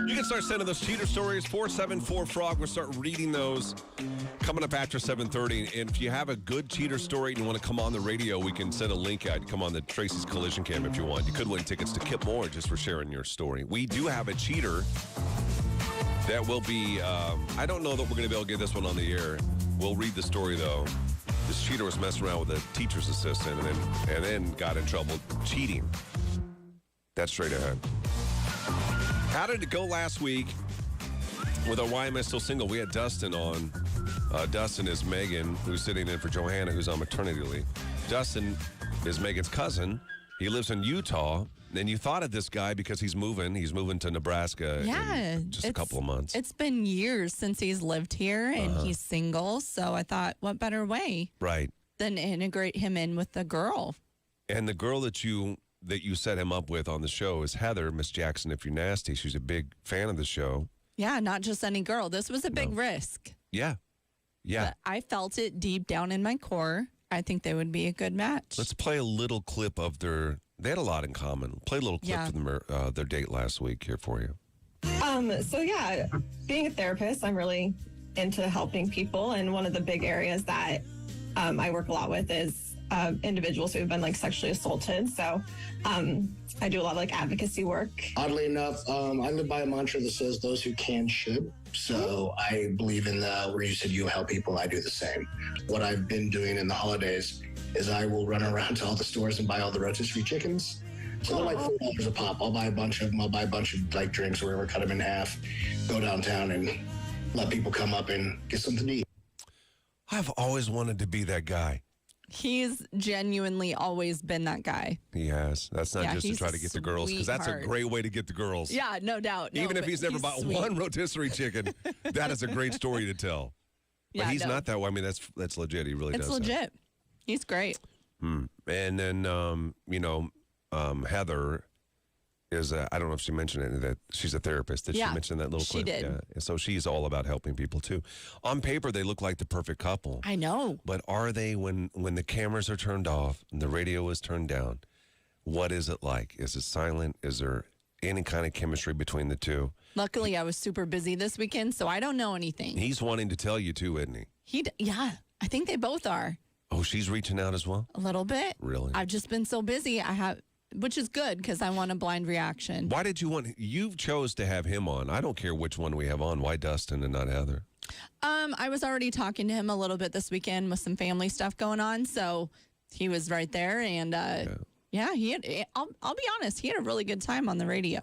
You can start sending those cheater stories, 474-FROG. We'll start reading those coming up after 7:30. And if you have a good cheater story and you want to come on the radio, we can send a link out. You come on the Tracy's Collision Cam if you want. You could win tickets to Kip Moore just for sharing your story. We do have a cheater that will be, I don't know that we're going to be able to get this one on the air. We'll read the story, though. This cheater was messing around with a teacher's assistant and then got in trouble cheating. That's straight ahead. How did it go last week with our Why Am I Still Single? We had Dustin on. Dustin is Megan, who's sitting in for Johanna, who's on maternity leave. Dustin is Megan's cousin. He lives in Utah. And you thought of this guy because he's moving. He's moving to Nebraska in just a couple of months. It's been years since he's lived here, and he's single. So I thought, what better way than integrate him in with the girl? And the girl that you set him up with on the show is Heather, Miss Jackson, If You're Nasty. She's a big fan of the show. Yeah, not just any girl. This was a big risk. Yeah. But I felt it deep down in my core. I think they would be a good match. Let's play a little clip of they had a lot in common. Play a little clip from their date last week here for you. Being a therapist, I'm really into helping people. And one of the big areas that I work a lot with is individuals who have been sexually assaulted. So I do a lot of advocacy work. Oddly enough, I live by a mantra that says those who can should. So I believe in where you said you help people, I do the same. What I've been doing in the holidays is I will run around to all the stores and buy all the rotisserie chickens. So they're like $4 a pop. I'll buy a bunch of them. I'll buy a bunch of drinks or whatever, cut them in half, go downtown and let people come up and get something to eat. I've always wanted to be that guy. He's genuinely always been that guy. He has. That's not just to try to get the girls, because that's a great way to get the girls. Yeah, no doubt. Even if he's never bought one rotisserie chicken, that is a great story to tell. But he's not that way. I mean, that's legit. He really does. It's legit. He's great. And then, Heather is, I don't know if she mentioned it, that she's a therapist. Did she mention that little clip? She did. Yeah. So she's all about helping people, too. On paper, they look like the perfect couple. I know. But are they, when the cameras are turned off and the radio is turned down, what is it like? Is it silent? Is there any kind of chemistry between the two? Luckily, I was super busy this weekend, so I don't know anything. He's wanting to tell you, too, isn't he? Yeah, I think they both are. Oh, she's reaching out as well? A little bit. Really? I've just been so busy. Which is good because I want a blind reaction. Why did you chose to have him on? I don't care which one we have on. Why Dustin and not Heather? I was already talking to him a little bit this weekend with some family stuff going on, so he was right there, and he had. I'll be honest, he had a really good time on the radio.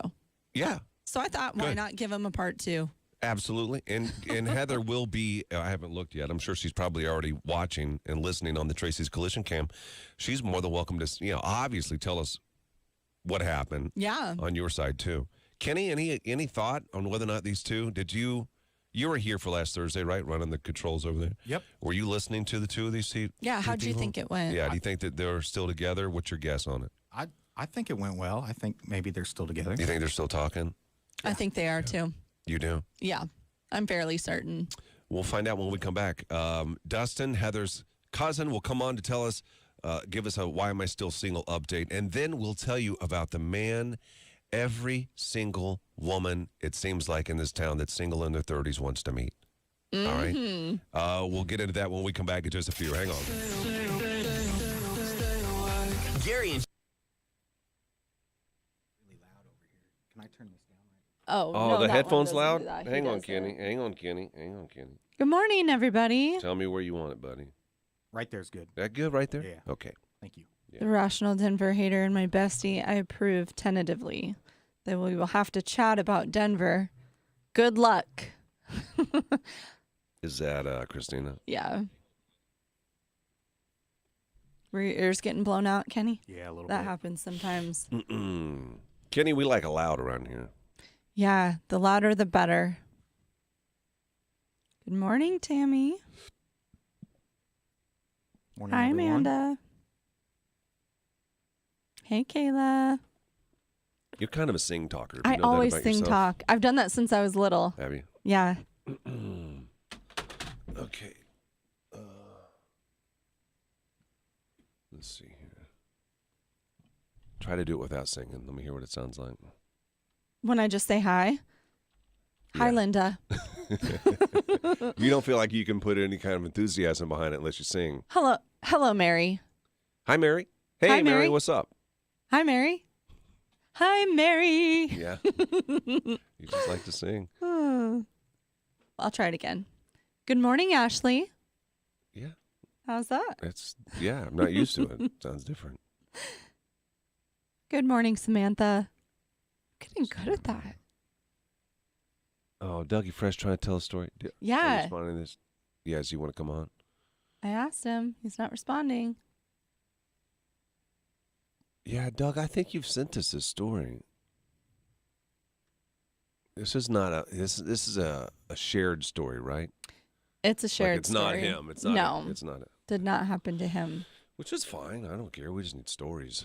Yeah. So I thought, why not give him a part two? Absolutely. And Heather will be, I haven't looked yet. I'm sure she's probably already watching and listening on the Tracy's Collision Cam. She's more than welcome to, obviously tell us what happened on your side, too. Kenny, any thought on whether or not these two, you were here for last Thursday, right? Running the controls over there? Yep. Were you listening to the two of these two? Yeah, how'd you think it went? Yeah, do you think that they're still together? What's your guess on it? I think it went well. I think maybe they're still together. You think they're still talking? I think they are, too. You do? Yeah, I'm fairly certain. We'll find out when we come back. Dustin, Heather's cousin, will come on to tell us, give us a Why Am I Still Single update, and then we'll tell you about the man every single woman, it seems like, in this town that's single in their 30s wants to meet. Mm-hmm. All right? We'll get into that when we come back in just a few. Hang on. Gary and Really loud over here. Can I turn this down? Oh, no, the headphones loud? Hang on, Kenny. Hang on, Kenny. Good morning, everybody. Tell me where you want it, buddy. Right there's good. That good right there? Yeah. Okay. Thank you. Yeah. The Rational Denver Hater and my bestie, I approve tentatively that we will have to chat about Denver. Good luck. Is that Christina? Yeah. Were your ears getting blown out, Kenny? Yeah, a little bit. That happens sometimes. Kenny, we like a loud around here. Yeah, the louder the better. Good morning, Tammy. Morning, Hi, everyone. Amanda. Hey, Kayla. You're kind of a sing talker. I always sing talk. I've done that since I was little. Have you? Yeah. Okay. Let's see here. Try to do it without singing. Let me hear what it sounds like. When I just say hi. Hi, Yeah. Linda. You don't feel like you can put any kind of enthusiasm behind it unless you sing. Hello, Mary. Hi, Mary. Hey, Hi, Mary. what's up? Hi, Mary. Hi, Mary. Yeah. You just like to sing. I'll try it again. Good morning, Ashley. Yeah. How's that? I'm not used to it. Sounds different. Good morning, Samantha. Getting good at that. Oh, Dougie Fresh trying to tell a story. Are you Yeah. responding to this? Yes, you want to come on? I asked him. He's not responding. Yeah, Doug, I think you've sent us this story. This is not this is a shared story, right? It's a shared it's story. not him. It's not. No. It's not. Did not happen to him. Which is fine. I don't care. We just need stories.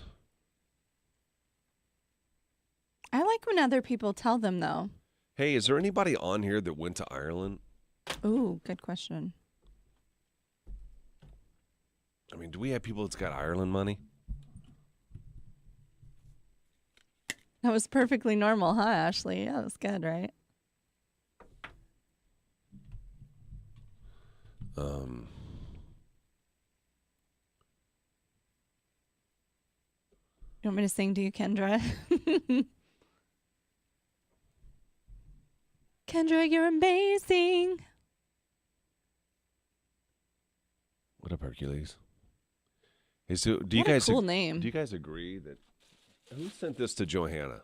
I like when other people tell them, though. Hey, is there anybody on here that went to Ireland? Ooh, good question. I mean, do we have people that's got Ireland money? That was perfectly normal, huh, Ashley? Yeah, that was good, right? You want me to sing to you, Kendra? Kendra, you're amazing. What up, Hercules? Hey, so do you What a guys cool name. Do you guys agree that who sent this to Johanna?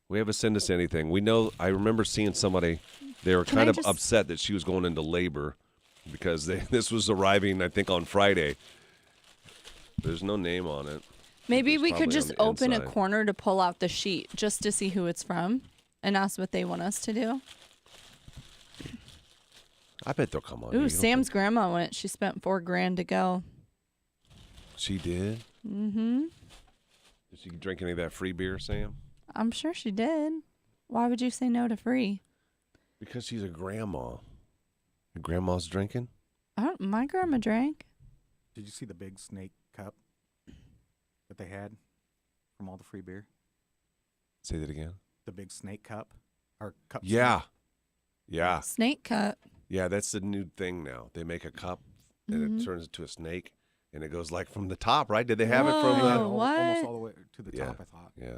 We haven't sent us anything. We know. I remember seeing somebody. They were kind of upset that she was going into labor because this was arriving, I think, on Friday. There's no name on it. Maybe It's we could probably just on the open a inside. corner to pull out the sheet just to see who it's from and ask what they want us to do. I bet they'll come on. Ooh, You don't Sam's think- grandma went. She spent $4,000 to go. She did. Mm-hmm. Did she drink any of that free beer, Sam? I'm sure she did. Why would you say no to free? Because she's a grandma. Your grandma's drinking? My grandma drank. Did you see the big snake cup that they had from all the free beer? Say that again. The big snake cup? Or cup Yeah. snake? Yeah. Snake cup. Yeah, that's the new thing now. They make a cup and it turns into a snake and it goes like from the top, right? Did they have it from Whoa. the What? Almost all the way to the Yeah. top, I thought. Yeah.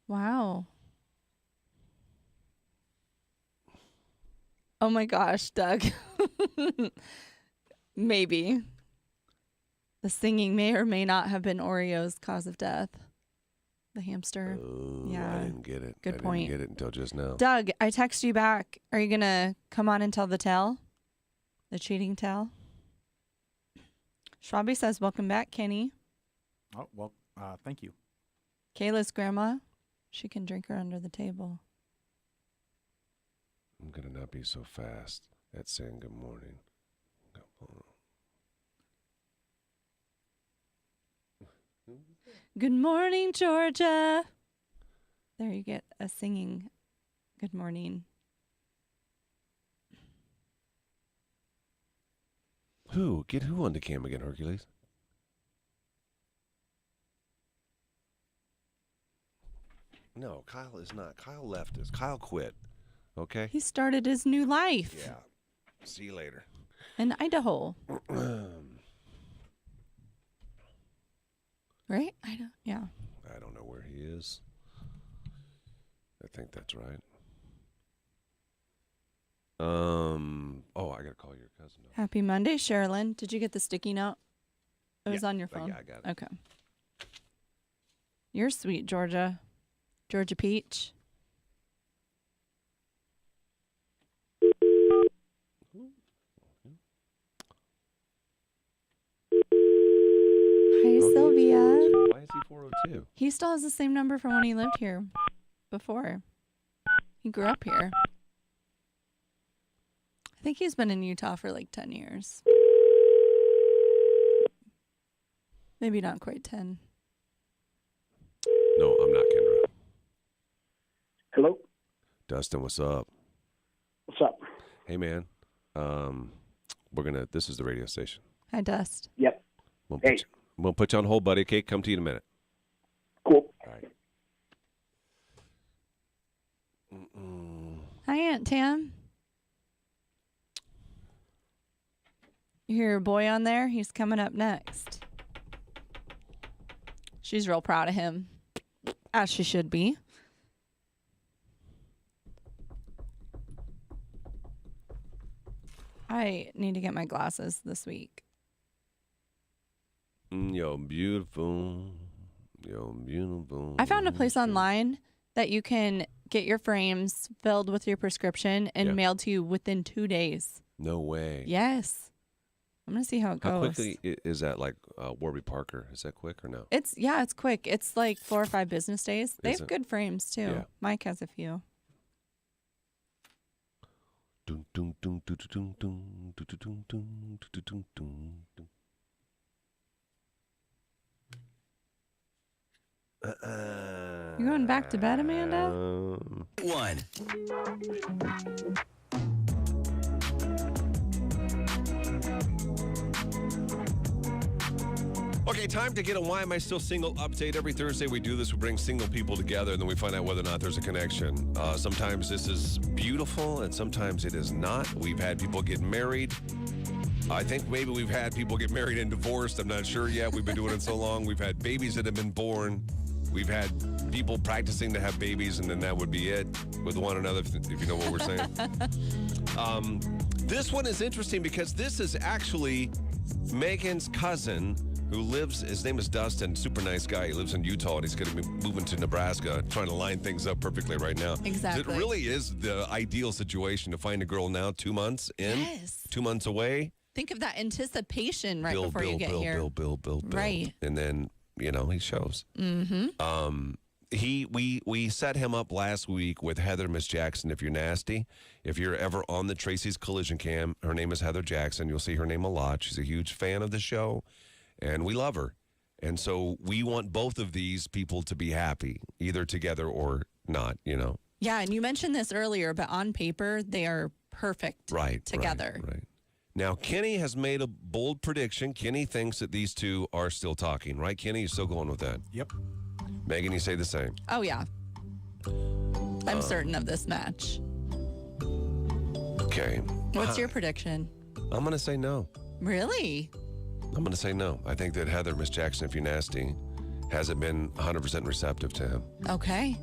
Wow. Oh my gosh, Doug. Maybe. The singing may or may not have been Oreo's cause of death. The hamster. Oh, Yeah. I didn't get it. Good I point. didn't get it until just now. Doug, I text you back. Are you going to come on and tell the tale? The cheating tale? Schwabi says, welcome back, Kenny. Oh, well, thank you. Kayla's grandma, she can drink her under the table. I'm going to not be so fast at saying good morning. Good morning, Georgia. There you get a singing good morning. Who? Get who on the cam again, Hercules? No, Kyle is not. Kyle left us. Kyle quit. Okay? He started his new life Yeah. See you later. in Idaho. Right? Yeah. I don't know where he is. I think that's right. Oh, I gotta call your cousin. Happy Monday, Sherilyn. Did you get the sticky note? It was Yeah. on your phone. Yeah, I got it. Okay. You're sweet, Georgia. Georgia Peach. Hi, Sylvia. Why is he 402? He still has the same number from when he lived here before. He grew up here. I think he's been in Utah for like 10 years. Maybe not quite 10. No, I'm not Kendra. Hello? Dustin, what's up? What's up? Hey, man. This is the radio station. Hi, Dust. Yep. We'll Hey. We'll put you on hold, buddy. Okay, come to you in a minute. Cool. All right. Hi, Aunt Tam. You hear your boy on there? He's coming up next. She's real proud of him, as she should be. I need to get my glasses this week. You're beautiful. You're beautiful. I found a place online that you can get your frames filled with your prescription and mailed to you within 2 days. No way. Yes. I'm going to see how it goes. How quickly is that, like Warby Parker? Is that quick or no? It's quick. It's like 4 or 5 business days. They have good frames too. Yeah. Mike has a few. Dun, dun, dun, dun, dun, dun, dun, dun, dun, dun, dun, dun. You going back to bed, Amanda? One. Okay, time to get a Why Am I Still Single update. Every Thursday we do this. We bring single people together, and then we find out whether or not there's a connection. Sometimes this is beautiful, and sometimes it is not. We've had people get married. I think maybe we've had people get married and divorced. I'm not sure yet. We've been doing it so long. We've had babies that have been born. We've had people practicing to have babies, and then that would be it with one another, if you know what we're saying. This one is interesting because this is actually Megan's cousin who lives, his name is Dustin, super nice guy. He lives in Utah, and he's going to be moving to Nebraska, trying to line things up perfectly right now. Exactly. It really is the ideal situation to find a girl now 2 months in, Yes. 2 months away. Think of that anticipation right before you get here. Build. Right. And then, he shows. Mm-hmm. We set him up last week with Heather Miss Jackson. If you're nasty, if you're ever on the Tracy's Collision Cam, her name is Heather Jackson. You'll see her name a lot. She's a huge fan of the show, and we love her. And so we want both of these people to be happy, either together or not, Yeah, and you mentioned this earlier, but on paper, they are perfect together. Right. Now, Kenny has made a bold prediction. Kenny thinks that these two are still talking, right, Kenny? You still going with that? Yep. Megan, you say the same? Oh, yeah. I'm certain of this match. Okay. What's your prediction? I'm going to say no. Really? I'm going to say no. I think that Heather, Miss Jackson, if you're nasty, hasn't been 100% receptive to him. Okay.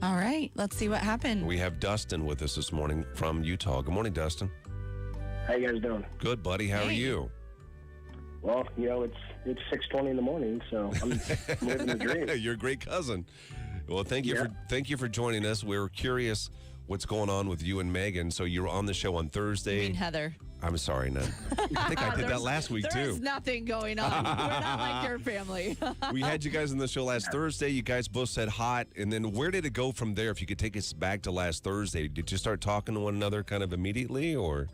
All right. Let's see what happened. We have Dustin with us this morning from Utah. Good morning, Dustin. How you guys doing? Good, buddy. How are you? Well, it's 6:20 in the morning, so I'm living the dream. You're a great cousin. Well, thank you for joining us. We're curious what's going on with you and Megan. So you're on the show on Thursday. I mean, Heather. I'm sorry, no. I think I did that last week too. There's nothing going on. We're not like your family. We had you guys on the show last Thursday. You guys both said hot. And then where did it go from there? If you could take us back to last Thursday, did you start talking to one another kind of immediately or?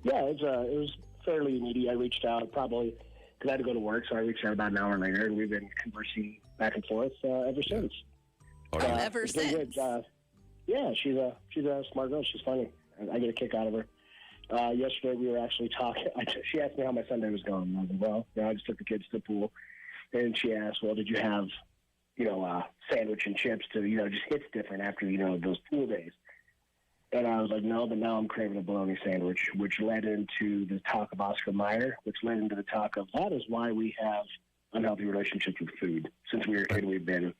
Yeah, it was fairly immediate. I reached out probably because I had to go to work, so I reached out about an hour later, and we've been conversing back and forth ever since. Ever it's been since. good. Yeah, she's a smart girl. She's funny. I get a kick out of her. Yesterday we were actually talking. She asked me how my Sunday was going. And I was like, well, I just took the kids to the pool, and she asked, well, did you have, sandwich and chips to, just hits different after those pool days. And I was like, no, but now I'm craving a bologna sandwich, which led into the talk of Oscar Mayer, which led into the talk of that is why we have unhealthy relationships with food. Since we were a kid, we've been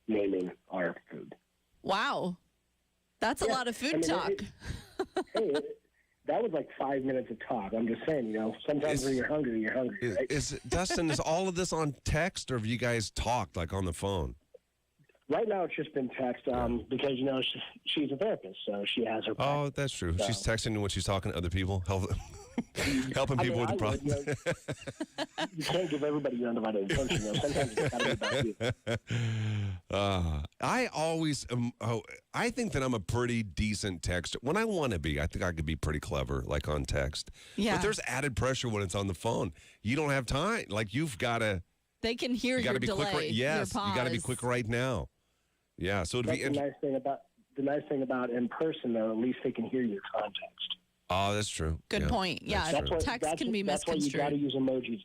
naming our food. Wow. That's a lot of food talk. That was like 5 minutes of talk. I'm just saying, sometimes when you're hungry, right? Dustin, is all of this on text or have you guys talked like on the phone? Right now, it's just been text because, she's a therapist, so she has her practice. Oh, that's true. So. She's texting when she's talking to other people, helping people with the problem. You can't give everybody your undivided attention. Sometimes it's got to be about you. I always I think that I'm a pretty decent texter. When I want to be, I think I could be pretty clever, like on text. Yeah. But there's added pressure when it's on the phone. You don't have time. Like, you've got to... They can hear you your be delay. Quick yes, you got to be quick right now. Yeah, so it'd That's be the nice thing about in person, though. At least they can hear your context. Oh, that's true. Good Yeah. point. Yeah, That's true. text can be That's why you got to misconstrued. use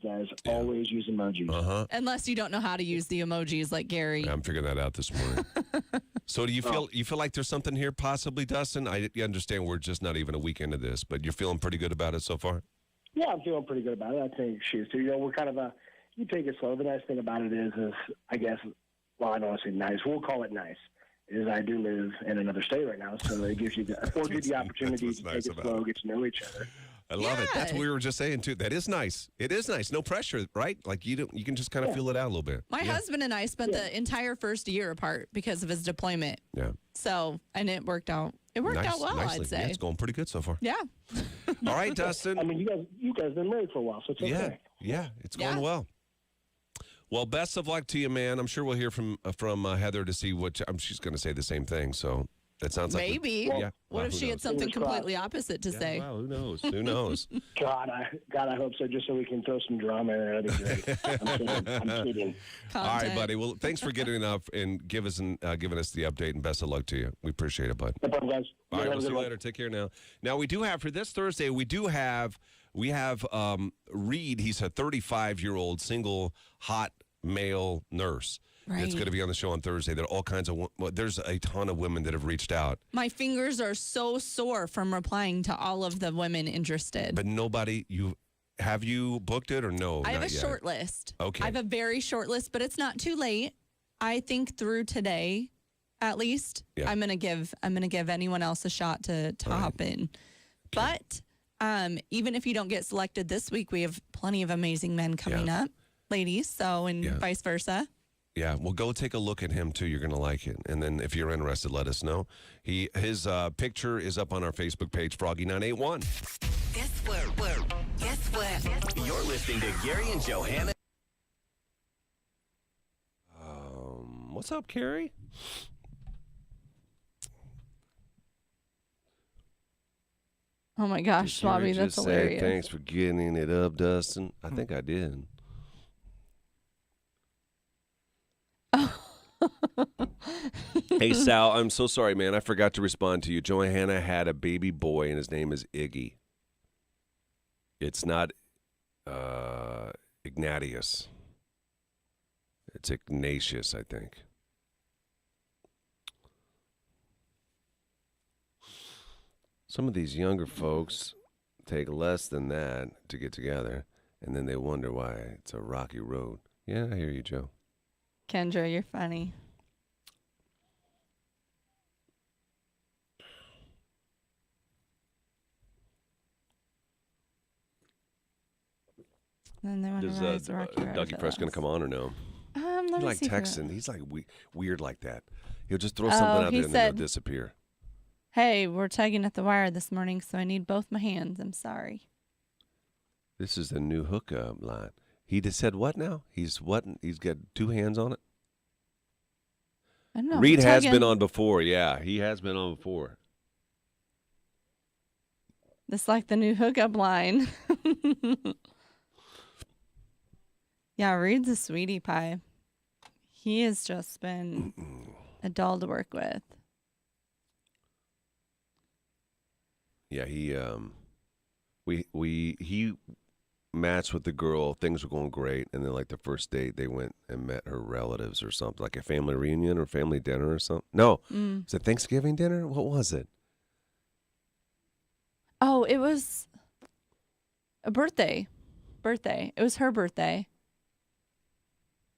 emojis, guys. Always use emojis. Uh-huh. Unless you don't know how to use the emojis like Gary. I'm figuring that out this morning. So do you feel like there's something here possibly, Dustin? You understand we're just not even a week into this, but you're feeling pretty good about it so far? Yeah, I'm feeling pretty good about it. I think she is too. We're kind of you take it slow. The nice thing about it is I guess, well, I don't want to say nice. We'll call it nice. Is I do live in another state right now, so it affords you the opportunity to take it slow, get to know each other. I love it. That's what we were just saying too. That is nice. It is nice. No pressure, right? Like you can just kind of feel it out a little bit. My husband and I spent the entire first year apart because of his deployment. Yeah. So, and it worked out. It worked out well, nicely. I'd say. Yeah, it's going pretty good so far. Yeah. All right, Dustin. I mean, you guys been married for a while, so it's okay. Yeah, it's going Yeah. well. Well, best of luck to you, man. I'm sure we'll hear from Heather to see what she's going to say the same thing. So that sounds like Maybe. yeah. What if who she had knows? something Fingers crossed. completely opposite to say? Well, who knows? Who knows? God, I hope so, just so we can throw some drama in there. That'd be great. I'm kidding. All right, Content. buddy. Well, thanks for getting up and giving us the update, and best of luck to you. We appreciate it, bud. No problem, guys. All right, Have a we'll see good you one. later. Take care now. Now we do have for this Thursday. We have Reed. He's a 35-year-old single hot male nurse. That's Right. going to be on the show on Thursday. There are all kinds of there's a ton of women that have reached out, My fingers are so sore from replying to all of the women interested. but nobody. Have you booked it or no? I have Not a yet. short list. Okay. I have a very short list, but it's not too late. I think through today, at least, Yeah. I'm gonna give anyone else a shot to hop in. But even if you don't get selected this week, we have plenty of amazing men coming up, ladies. So and vice versa. Yeah, well, go take a look at him too. You're going to like it, and then if you're interested, let us know. His picture is up on our Facebook page, Froggy981. Guess what? You're listening to Gary and Johanna. What's up, Carrie? Oh my gosh, Swabby, that's hilarious. Thanks for getting it up, Dustin. I think I did. Hey, Sal, I'm so sorry, man. I forgot to respond to you. Johanna had a baby boy, and his name is Iggy. It's not Ignatius. It's Ignatius, I think. Some of these younger folks take less than that to get together, and then they wonder why it's a rocky road. Yeah, I hear you, Joe. Kendra, you're funny. Then they wonder Is why it's a rocky road Dougie for Fresh going to us. come on or no? Let He's me like see who- texting. He's like weird like that. He'll just throw something out he there and then said- he'll disappear. Hey, we're tugging at the wire this morning, so I need both my hands. I'm sorry. This is the new hookup line. He just said what now? He's what? He's got two hands on it? I don't know. Reed we're has tugging. been on before. Yeah, he has been on before. It's like the new hookup line. Yeah, Reed's a sweetie pie. He has just been a doll to work with. Yeah, he matched with the girl. Things were going great, and then like the first date, they went and met her relatives or something, like a family reunion or family dinner or something. No, was it Thanksgiving dinner? What was it? Oh, it was a birthday. It was her birthday.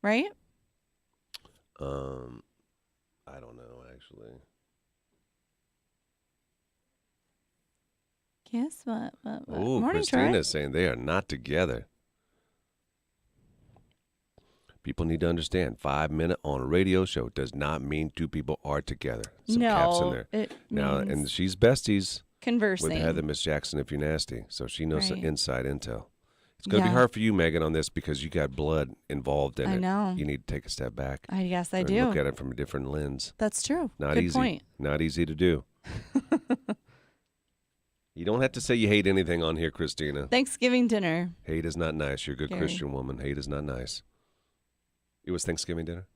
Right? I don't know actually. Guess what? Oh, Morning, Christina's saying they are not together. People need to understand 5 minute on a radio show does not mean two people are together. Some caps in No, there. it Now, means and she's besties conversing. with Heather Miss Jackson if you're nasty. So she knows the Right. inside intel. It's going to be Yeah. hard for you, Megan, on this because you got blood involved in I it. know. You need to take a step back. I guess I and do. Look at it from a different lens. That's true. Not Good easy. point. Not easy to do. You don't have to say you hate anything on here, Christina. Thanksgiving dinner. Hate is not nice. You're a good Gary. Christian woman. Hate is not nice. It was Thanksgiving dinner?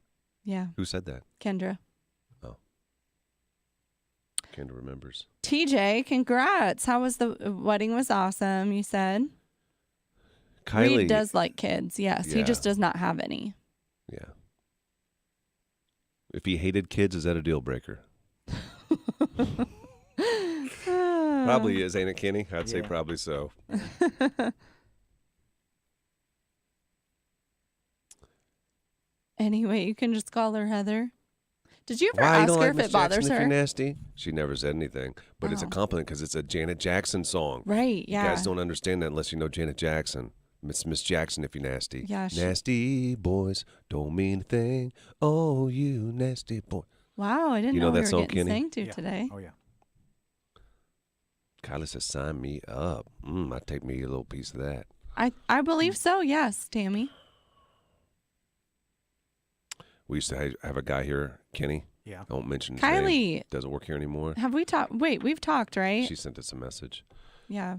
Yeah, Who said that? Kendra. Okay. Kendra remembers. TJ, congrats. How was the wedding? Was awesome, you said. Kylie Reed does like kids, yes. Yeah. He just does not have any. Yeah. If he hated kids, is that a deal breaker? Probably is, ain't it, Kenny? I'd say probably so. Anyway, you can just call her Heather. Did you ever Why, you ask don't her like if Miss it bothers Jackson if her? you're nasty? She never said anything, but it's a Oh. compliment because it's a Janet Jackson song. Right, yeah. You guys don't understand that unless you know Janet Jackson. Miss Jackson if you're nasty. Yeah, nasty boys don't mean a thing. Oh, you nasty boy. Wow, I didn't You know know we that were song, getting Kenny? sang to today. Oh, yeah. Kylie says, sign me up. I'd take me a little piece of that. I believe so, yes, Tammy. We used to have a guy here, Kenny. Yeah. I won't mention his name. Kylie. Doesn't work here anymore. Have we talked? Wait, we've talked, right? She sent us a message. Yeah.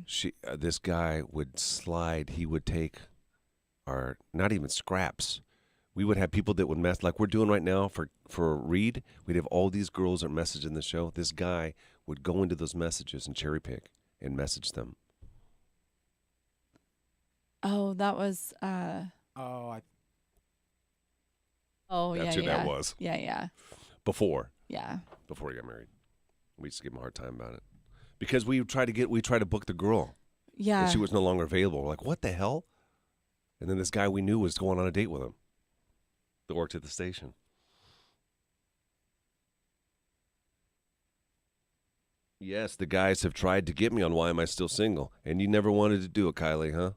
This guy would slide. He would take our, not even scraps. We would have people that would mess, like we're doing right now for Reed. We'd have all these girls that are messaging the show. This guy would go into those messages and cherry pick and message them. Oh, that was. Oh, That's yeah, who yeah. that was. Yeah. Before Yeah. he got married. We used to give him a hard time about it. Because we tried to book the girl. Yeah. And she was no longer available. We're like, what the hell? And then this guy we knew was going on a date with him that worked at the station. Yes, the guys have tried to get me on Why Am I Still Single? And you never wanted to do it, Kylie, huh?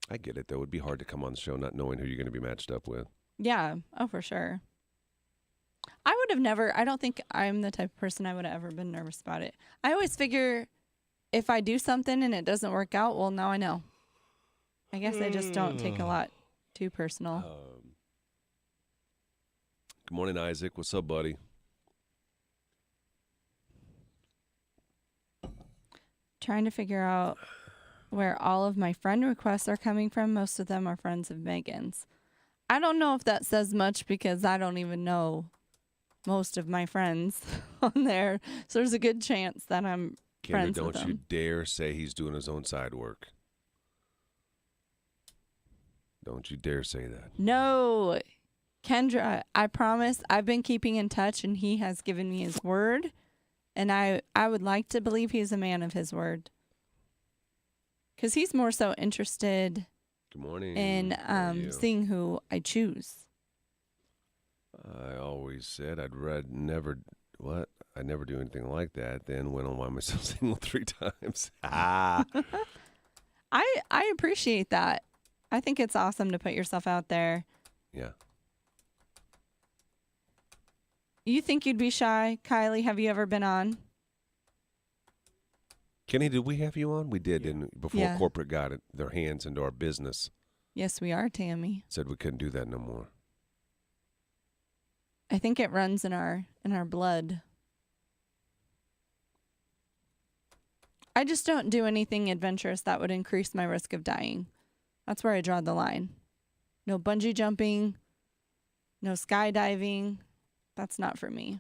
I get it, though. It would be hard to come on the show not knowing who you're going to be matched up with. Yeah. Oh, for sure. I would have never, I don't think I'm the type of person I would have ever been nervous about it. I always figure if I do something and it doesn't work out, well, now I know. I guess I just don't take a lot too personal. Good morning, Isaac. What's up, buddy? Trying to figure out where all of my friend requests are coming from. Most of them are friends of Megan's. I don't know if that says much because I don't even know most of my friends on there. So there's a good chance that I'm friends with them. Don't you dare say he's doing his own side work. Don't you dare say that. No, Kendra, I promise I've been keeping in touch and he has given me his word. And I would like to believe he's a man of his word. Because he's more so interested Good morning. in seeing who I choose. I always said I'd never do anything like that. Then went on Why Am I Still Single 3 times. I appreciate that. I think it's awesome to put yourself out there. Yeah. You think you'd be shy? Kylie, have you ever been on? Kenny, did we have you on? We did, didn't we? Before Yeah. corporate got their hands into our business. Yes, we are, Tammy. Said we couldn't do that no more. I think it runs in our blood. I just don't do anything adventurous that would increase my risk of dying. That's where I draw the line. No bungee jumping, no skydiving. That's not for me.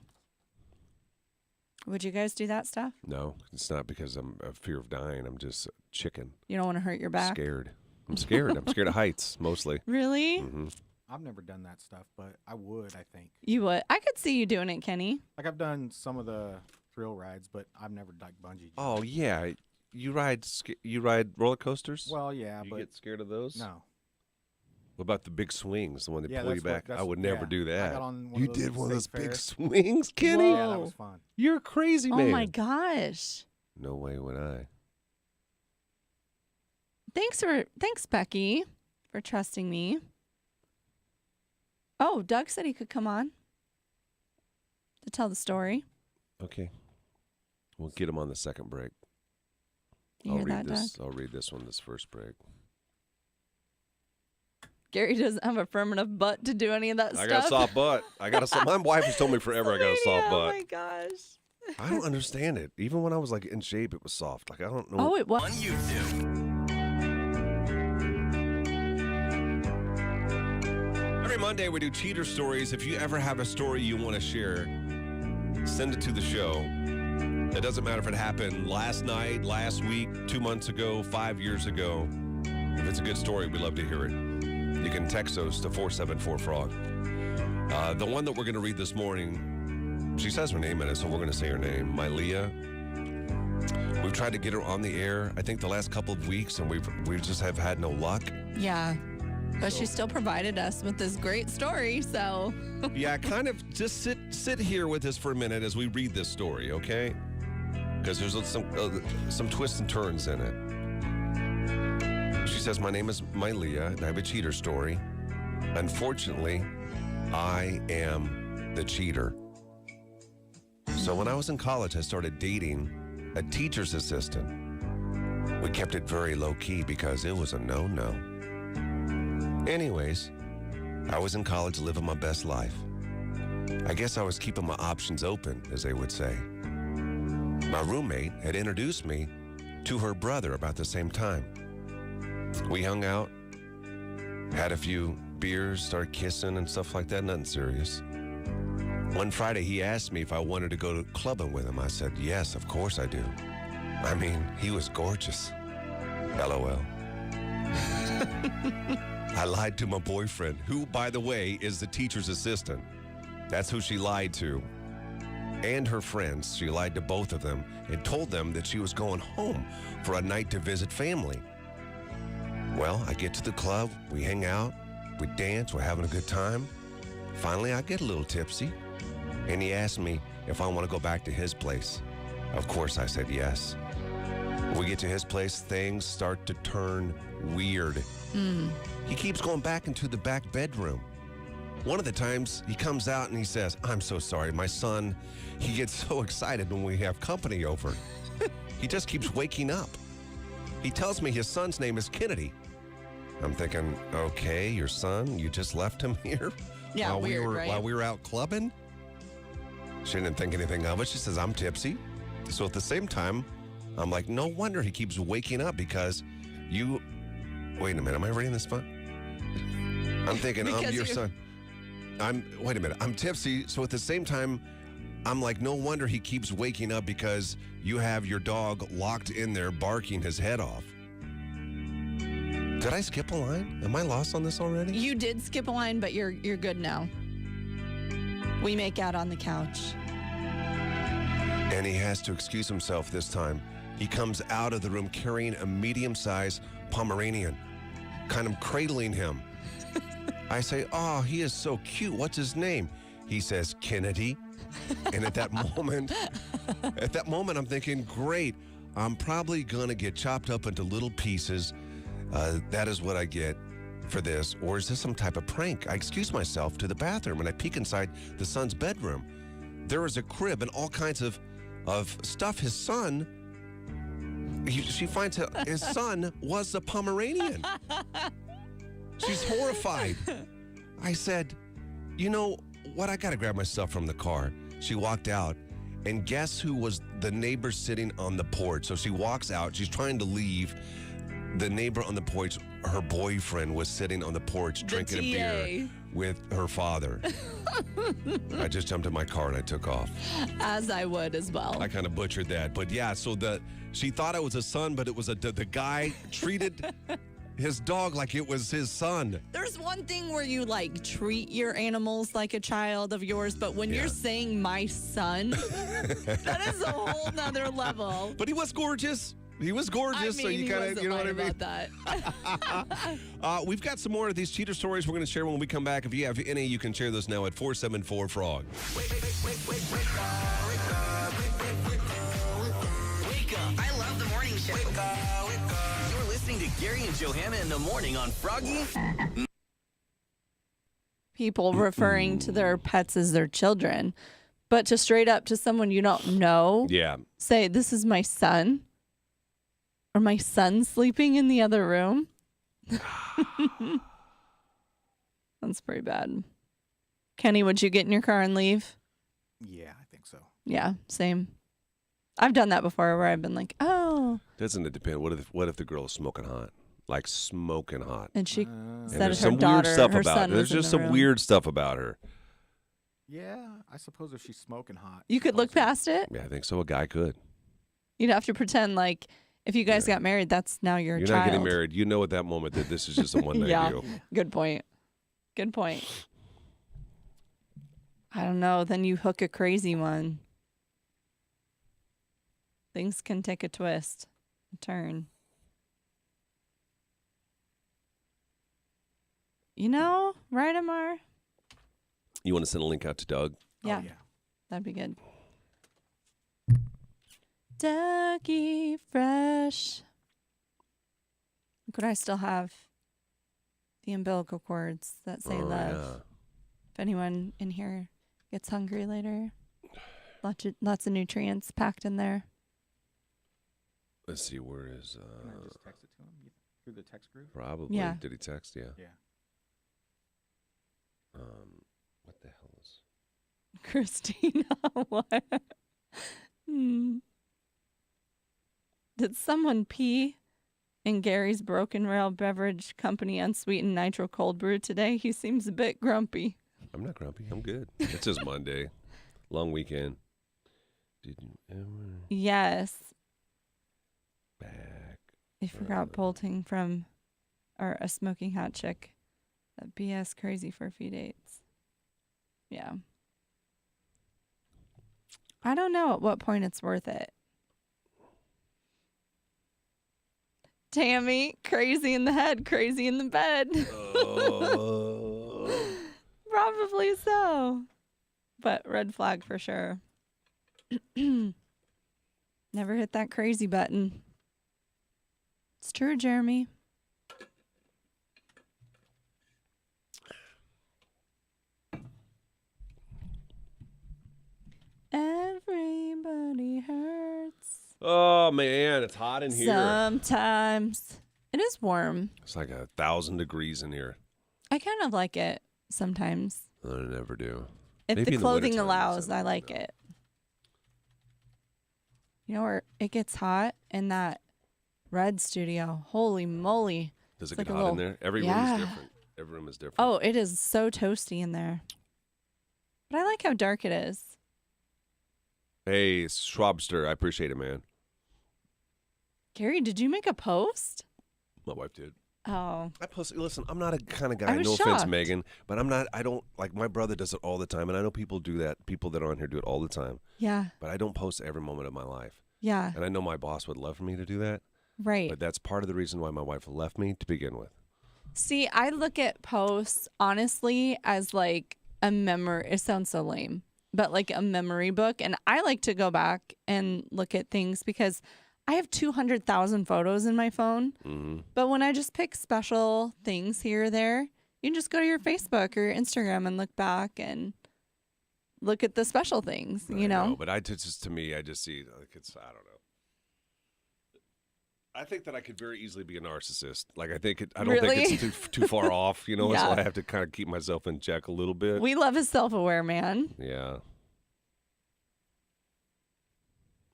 Would you guys do that stuff? No, it's not because I'm a fear of dying. I'm just chicken. You don't want to hurt your back? Scared. I'm scared. I'm scared of heights, mostly. Really? Mm-hmm. I've never done that stuff, but I would, I think. You would. I could see you doing it, Kenny. Like, I've done some of the thrill rides, but I've never done bungee jumping. Oh, yeah. You ride roller coasters? Well, yeah, you but get scared of those? no. What about the big swings, the one that Yeah, pull you that's what- back? I would never do I that. got on one You of those did one of those State big Fairs. swings, Kenny? Yeah, that Whoa. was fun. You're a crazy man. Oh my gosh. No way would I. Thanks, Becky, for trusting me. Oh, Doug said he could come on to tell the story. Okay. We'll get him on the second break. You hear that, Doug? I'll read this one this first break. Gary doesn't have a firm enough butt to do any of that I stuff. got a soft butt. My wife has told me forever I got a soft Oh butt. my gosh. I don't understand it. Even when I was like in shape, it was soft. Like I don't know. Oh, it was. On YouTube. Every Monday we do cheater stories. If you ever have a story you want to share, send it to the show. It doesn't matter if it happened last night, last week, 2 months ago, 5 years ago. If it's a good story, we'd love to hear it. You can text those to 474-FROG. The one that we're going to read this morning, she says her name in it, so we're going to say her name, Mylea. We've tried to get her on the air, I think, the last couple of weeks, and we just have had no luck. Yeah. But she still provided us with this great story, so. Yeah, kind of just sit here with us for a minute as we read this story, okay? Because there's some twists and turns in it. She says, my name is Mylea, and I have a cheater story. Unfortunately, I am the cheater. So when I was in college, I started dating a teacher's assistant. We kept it very low-key because it was a no-no. Anyways, I was in college living my best life. I guess I was keeping my options open, as they would say. My roommate had introduced me to her brother about the same time. We hung out, had a few beers, started kissing and stuff like that, nothing serious. One Friday, he asked me if I wanted to go clubbing with him. I said, yes, of course I do. I mean, he was gorgeous. LOL. I lied to my boyfriend, who, by the way, is the teacher's assistant. That's who she lied to. And her friends. She lied to both of them and told them that she was going home for a night to visit family. Well, I get to the club, we hang out, we dance, we're having a good time. Finally, I get a little tipsy, and he asked me if I want to go back to his place. Of course, I said yes. When we get to his place, things start to turn weird. He keeps going back into the back bedroom. One of the times, he comes out and he says, I'm so sorry, my son, he gets so excited when we have company over. He just keeps waking up. He tells me his son's name is Kennedy. I'm thinking, okay, your son, you just left him here? Yeah, while weird, we were, right? While we were out clubbing? She didn't think anything of it. She says, I'm tipsy. So at the same time, I'm like, no wonder he keeps waking up because you... Wait a minute, am I reading this fun? I'm thinking, I'm your son. Wait a minute, I'm tipsy. So at the same time, I'm like, no wonder he keeps waking up because you have your dog locked in there barking his head off. Did I skip a line? Am I lost on this already? You did skip a line, but you're good now. We make out on the couch. And he has to excuse himself this time. He comes out of the room carrying a medium-sized Pomeranian, kind of cradling him. I say, oh, he is so cute. What's his name? He says, Kennedy. And at that moment, I'm thinking, great. I'm probably going to get chopped up into little pieces. That is what I get for this. Or is this some type of prank? I excuse myself to the bathroom and I peek inside the son's bedroom. There is a crib and all kinds of stuff. His son, she finds out his son was a Pomeranian. She's horrified. I said, you know what? I got to grab my stuff from the car. She walked out, and guess who was the neighbor sitting on the porch? So she walks out. She's trying to leave. The neighbor on the porch, her boyfriend, was sitting on the porch drinking a beer with her father. I just jumped in my car and I took off. As I would as well. I kind of butchered that. But yeah, so she thought it was a son, but it was the guy treated his dog like it was his son. There's one thing where you like treat your animals like a child of yours, but when you're saying my son, that is a whole nother level. But he was gorgeous. He was gorgeous, so you kind of, you know what I mean? That. We've got some more of these cheater stories we're going to share when we come back. If you have any, you can share those now at 474-FROG. Wake up. I love the morning show. You're listening to Gary and Johanna in the morning on Froggy. People referring to their pets as their children, but to straight up to someone you don't know, say, this is my son. Or my son sleeping in the other room. That's pretty bad. Kenny, would you get in your car and leave? Yeah, I think so. Yeah, same. I've done that before where I've been like, oh. Doesn't it depend? What if the girl is smoking hot? like smoking hot. And she And said there's her some daughter, weird stuff her about son her. There's was in just the some room. weird stuff about her. Yeah, I suppose if she's smoking hot. You could look past it. Yeah, I think so. A guy could. You'd have to pretend like if you guys got married, that's now your You're child. not getting married. You know at that moment that this is just a one-night Yeah. deal. Good point. Good point. I don't know. Then you hook a crazy one. Things can take a twist, a turn. You know, right, Amar? You want to send a link out to Doug? Yeah, Oh, yeah. that'd be good. Dougie Fresh. Could I still have the umbilical cords that say love? Yeah. If anyone in here gets hungry later, lots of nutrients packed in there. Let's see, where is... Can I just text it to him through the text group? Probably. Yeah. Did he text? Yeah. Yeah. What the hell is... Christina, what? Did someone pee in Gary's Broken Rail Beverage Company unsweetened nitro cold brew today? He seems a bit grumpy. I'm not grumpy. I'm good. It's just Monday. Long weekend. Did you ever... Yes. Back. I forgot bolting from or a smoking hot chick. That BS crazy for a few dates. Yeah. I don't know at what point it's worth it. Tammy, crazy in the head, crazy in the bed. Probably so. But red flag for sure. Never hit that crazy button. It's true, Jeremy. Everybody hurts. Oh, man. It's hot in here. Sometimes. It is warm. It's like 1,000 degrees in here. I kind of like it sometimes. I never do. If Maybe the in clothing wintertime, allows, something, I like it. You know where it gets hot? In that red studio. Holy moly. Does it It's get like a hot in little- there? Every room Yeah. is different. Every room is different. Oh, it is so toasty in there. But I like how dark it is. Hey, Schwabster. I appreciate it, man. Gary, did you make a post? My wife did. Oh. I post. Listen, I'm not a kind of I guy. was No offense, shocked. Megan, but I'm not. I don't like. My brother does it all the time, and I know people do that. People that are on here do it all the time. Yeah. But I don't post every moment of my life. Yeah. And I know my boss would love for me to do that. Right. But that's part of the reason why my wife left me to begin with. See, I look at posts honestly as like a memory. It sounds so lame, but like a memory book. And I like to go back and look at things because I have 200,000 photos in my phone. Mm-hmm. But when I just pick special things here or there, you can just go to your Facebook or Instagram and look back and look at the special things, you know? But to me, I just see like it's. I don't know. I think that I could very easily be a narcissist. Like I think I don't Really? think it's too far off. You know, Yeah. so I have to kind of keep myself in check a little bit. We love a self-aware man. Yeah.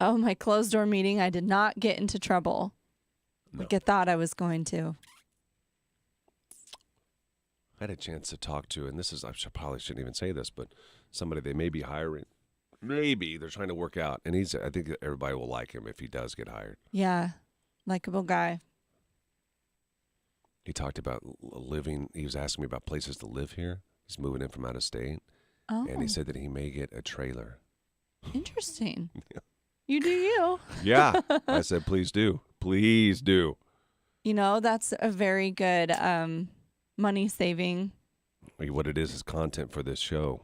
Oh, my closed door meeting, I did not get into trouble. No. Like I thought I was going to. I had a chance to talk to, and this is, probably shouldn't even say this, but somebody they may be hiring. Maybe they're trying to work out, and I think everybody will like him if he does get hired. Yeah. Likeable guy. He talked about living, he was asking me about places to live here. He's moving in from out of state, Oh, and he said that he may get a trailer. interesting. You do you. Yeah. I said, please do. Please do. You know, that's a very good money saving. What it is content for this show.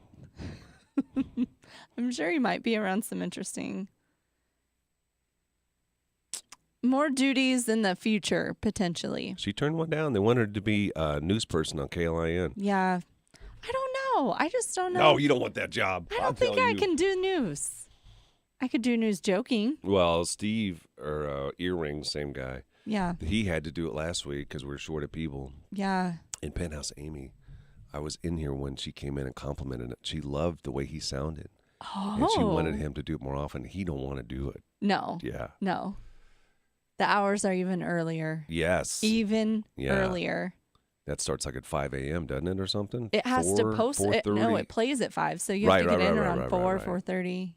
I'm sure you might be around some interesting more duties in the future, potentially. She turned one down. They wanted her to be a news person on KLIN. Yeah. I don't know. I just don't know. No, you don't want that job. I don't think I can do news. I could do news joking. Well, Steve, or Earrings, same guy. Yeah. He had to do it last week because we were short of people. Yeah. In Penthouse Amy, I was in here when she came in and complimented it. She loved the way he sounded. Oh. And she wanted him to do it more often. He don't want to do it. No. Yeah. No. The hours are even earlier. Yes. Even Yeah. earlier. That starts like at 5 a.m., doesn't it, or something? It has to post it. No, it plays at 5. So you have to get in around 4, 4:30.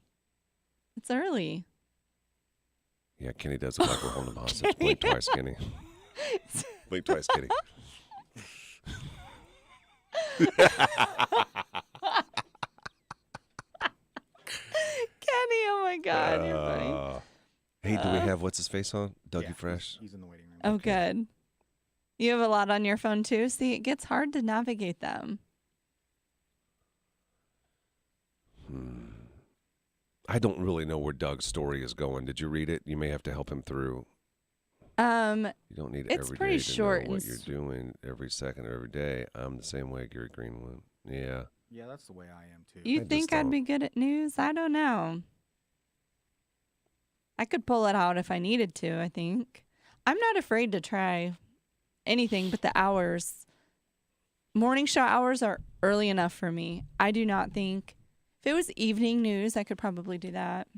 It's early. Yeah, Kenny does it like we're holding him hostage. Blink twice, Kenny. Blink twice, Kenny. Kenny, oh my God, you're funny. Hey, do we have what's his face on? Dougie Fresh? He's in the waiting room. Oh, good. You have a lot on your phone too. See, it gets hard to navigate them. I don't really know where Doug's story is going. Did you read it? You may have to help him through. You don't need it's every pretty day to short know what and you're doing every second of every day. I'm the same way, Gary Greenwood. Yeah. Yeah, that's the way I am too. You think I'd be good at news? I don't know. I could pull it out if I needed to, I think. I'm not afraid to try anything but the hours. Morning show hours are early enough for me. I do not think. If it was evening news, I could probably do that.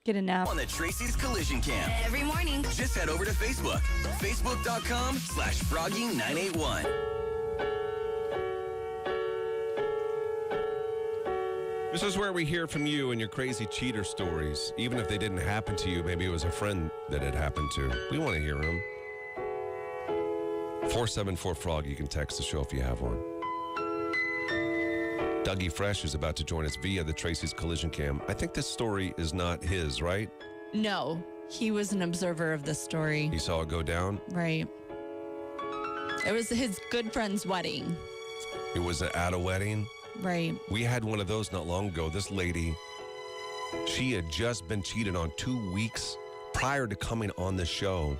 Get a nap. On the Tracy's Collision Cam. Every morning. Just head over to Facebook. Facebook.com/Froggy981. This is where we hear from you and your crazy cheater stories. Even if they didn't happen to you, maybe it was a friend that it happened to. We want to hear them. 474-FROG. You can text the show if you have one. Dougie Fresh is about to join us via the Tracy's Collision Cam. I think this story is not his, right? No, he was an observer of this story. He saw it go down? Right. It was his good friend's wedding. It was at a wedding? Right. We had one of those not long ago. This lady, she had just been cheated on 2 weeks prior to coming on the show.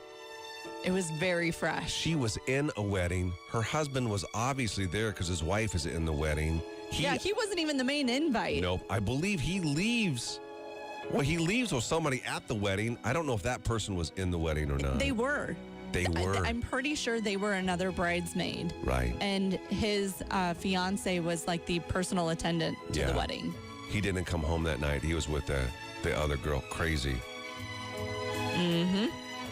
It was very fresh. She was in a wedding. Her husband was obviously there because his wife is in the wedding. He wasn't even the main invite. Nope. I believe he leaves. Well, he leaves with somebody at the wedding. I don't know if that person was in the wedding or not. They were. They were. I'm pretty sure they were another bridesmaid. Right. And his fiance was like the personal attendant to the wedding. He didn't come home that night. He was with the other girl. Crazy. Mm-hmm.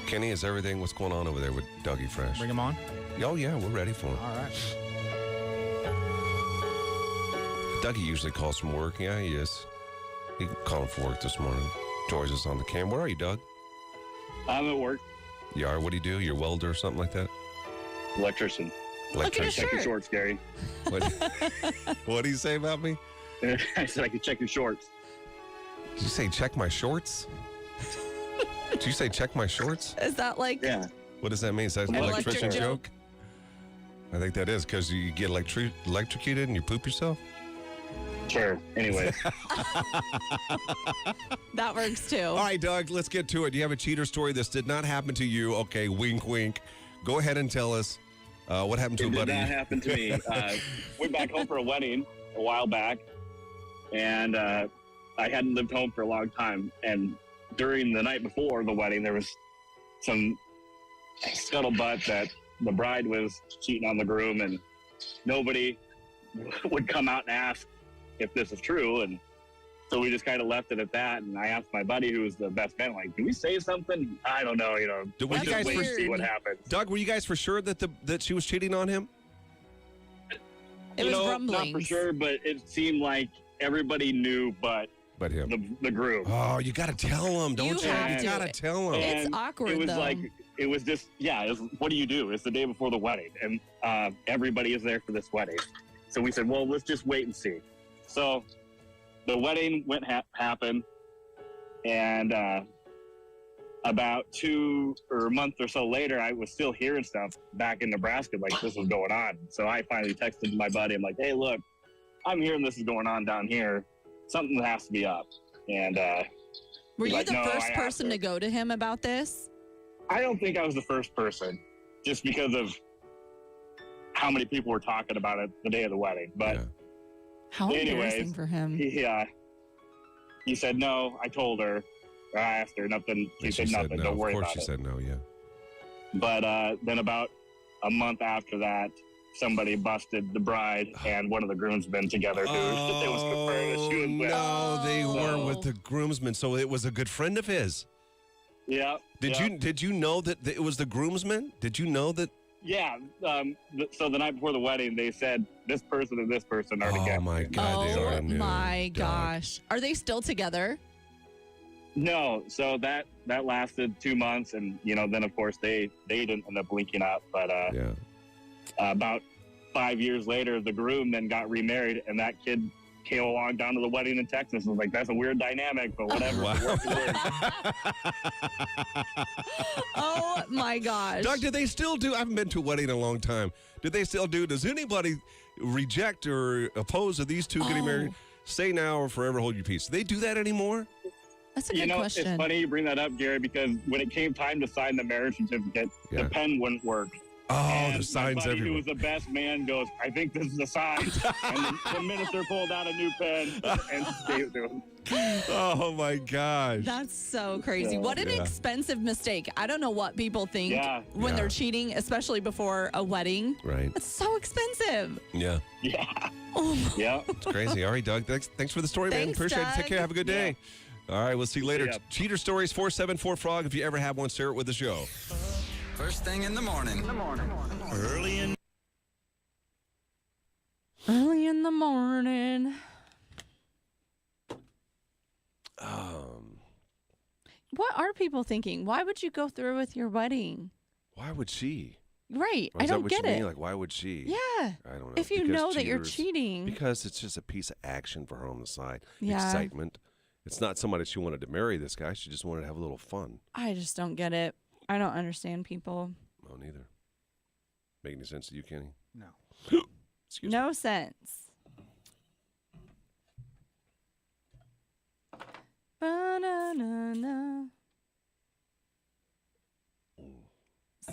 Kenny, is everything, what's going on over there with Dougie Fresh? Bring him on? Oh, yeah, we're ready for him. All right. Dougie usually calls from work. Yeah, he is. He called from work this morning. George is on the cam. Where are you, Doug? I'm at work. You are? What do you do? You're a welder or something like that? Electrician. Look at his Check your shirt. shorts, Gary. What do you say about me? I said I could check your shorts. Did you say check my shorts? Did you say check my shorts? Is that like... Yeah. What does that mean? Is that an Electric electrician joke? joke? I think that is because you get electrocuted and you poop yourself. Sure. Anyway. That works too. All right, Doug, let's get to it. You have a cheater story. This did not happen to you. Okay, wink, wink. Go ahead and tell us what happened to a buddy. It did not happen to me. Went back home for a wedding a while back, and I hadn't lived home for a long time. And during the night before the wedding, there was some scuttlebutt that the bride was cheating on the groom, and nobody would come out and ask if this is true. And so we just kind of left it at that. And I asked my buddy, who was the best man, like, "Can we say something?" I don't know, Were you That's guys wait for, and see what happens. Doug, were you guys for sure that she was cheating on him? It was Not rumblings. for sure, but it seemed like everybody knew but him. the groom. Oh, you got to tell him, don't you? You have You to. got to tell him. It's And awkward, It was though. like, it was just, it was, what do you do? It's the day before the wedding, and everybody is there for this wedding. So we said, well, let's just wait and see. So the wedding happened, and about a month or so later, I was still hearing stuff back in Nebraska, like this was going on. So I finally texted my buddy. I'm like, hey, look, I'm hearing this is going on down here. Something has to be up. And Were you like, the no, first I person asked to go to him about this? I don't think I was the first person, just because of how many people were talking about it the day of the wedding. But Yeah. How anyways, embarrassing for him. he said no. I told her. I asked her nothing. She And said nothing. no. Don't worry Of course about she it. said no, yeah. But then about a month after that, somebody busted the bride and one of the groomsmen together. It was confirmed that she was with. No, they So- were with the groomsmen. So it was a good friend of his. Yeah. Did you know that it was the groomsmen? Did you know that? Yeah. So the night before the wedding, they said this person and this person are together. Oh my God! They Oh already knew. my Dog. gosh. Are they still together? No. So that lasted 2 months, and then of course they didn't end up linking up. But about 5 years later, the groom then got remarried, and that kid came along down to the wedding in Texas. I was like, that's a weird dynamic, but whatever. Wow. Oh my gosh. Doug, did they still do? I haven't been to a wedding in a long time. Did they still do? Does anybody reject or oppose of these two getting married? Say now or forever hold your peace. Do they do that anymore? That's a good question. It's funny you bring that up, Gary, because when it came time to sign the marriage certificate, the pen wouldn't work. Oh, and the signs my buddy everywhere. who was the best man goes, I think this is a sign. And the minister pulled out a new pen and gave it to him. Oh, my gosh. That's so crazy. What an expensive mistake. I don't know what people think when they're cheating, especially before a wedding. Right. It's so expensive. Yeah. Yeah. Oh. Yeah. It's crazy. All right, Doug. Thanks for the story, man. Thanks, Appreciate it. Take Doug. care. Have a good day. All right, we'll see you later. ya. Cheater Stories 474 Frog. If you ever have one, share it with the show. First thing in the morning. Early in. Early in the morning. What are people thinking? Why would you go through with your wedding? Why would she? Right. Or I is that don't what get you it. mean? Like, why would she? Yeah. I don't know. If you Because know that you're cheaters- cheating. Because it's just a piece of action for her on the side. Yeah. Excitement. It's not somebody she wanted to marry this guy. She just wanted to have a little fun. I just don't get it. I don't understand people. No, neither. Make any sense to you, Kenny? No. Excuse me. No sense. Ba-na-na-na.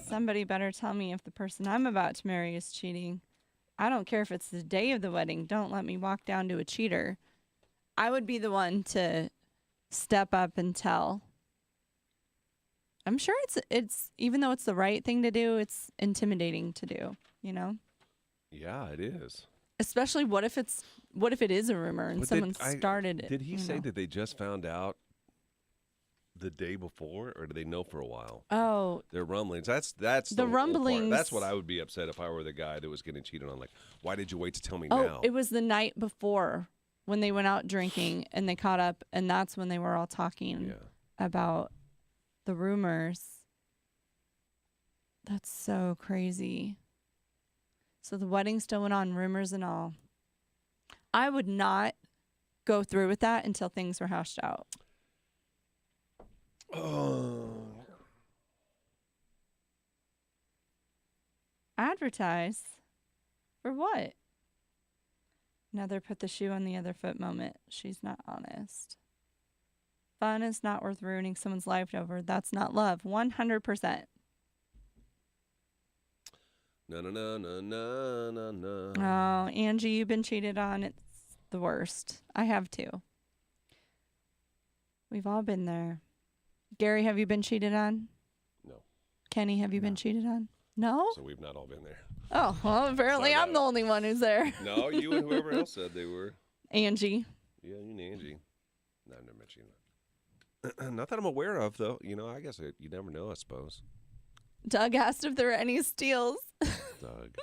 Somebody better tell me if the person I'm about to marry is cheating. I don't care if it's the day of the wedding. Don't let me walk down to a cheater. I would be the one to step up and tell. I'm sure it's even though it's the right thing to do, it's intimidating to do, Yeah, it is. Especially what if it is a rumor and But someone started it? Did he say that they just found out the day before, or did they know for a while? Oh, They're rumblings. That's the whole part. rumblings. That's what I would be upset if I were the guy that was getting cheated on. Like, why did you wait to tell me oh, now? it was the night before when they went out drinking and they caught up, and that's when they were all talking about the rumors. That's so crazy. So the wedding still went on, rumors and all. I would not go through with that until things were hashed out. Oh. Advertise? For what? Another put the shoe on the other foot moment. She's not honest. Fun is not worth ruining someone's life over. That's not love. 100%. No. Oh, Angie, you've been cheated on. It's the worst. I have too. We've all been there. Gary, have you been cheated on? No. Kenny, have you been cheated on? No? So we've not all been there. Oh, well, apparently I'm the only one who's there. No, you and whoever else said they were. Angie. Yeah, you and Angie. No, I've never met you. Not that I'm aware of, though. I guess you never know, I suppose. Doug asked if there were any steals. Doug.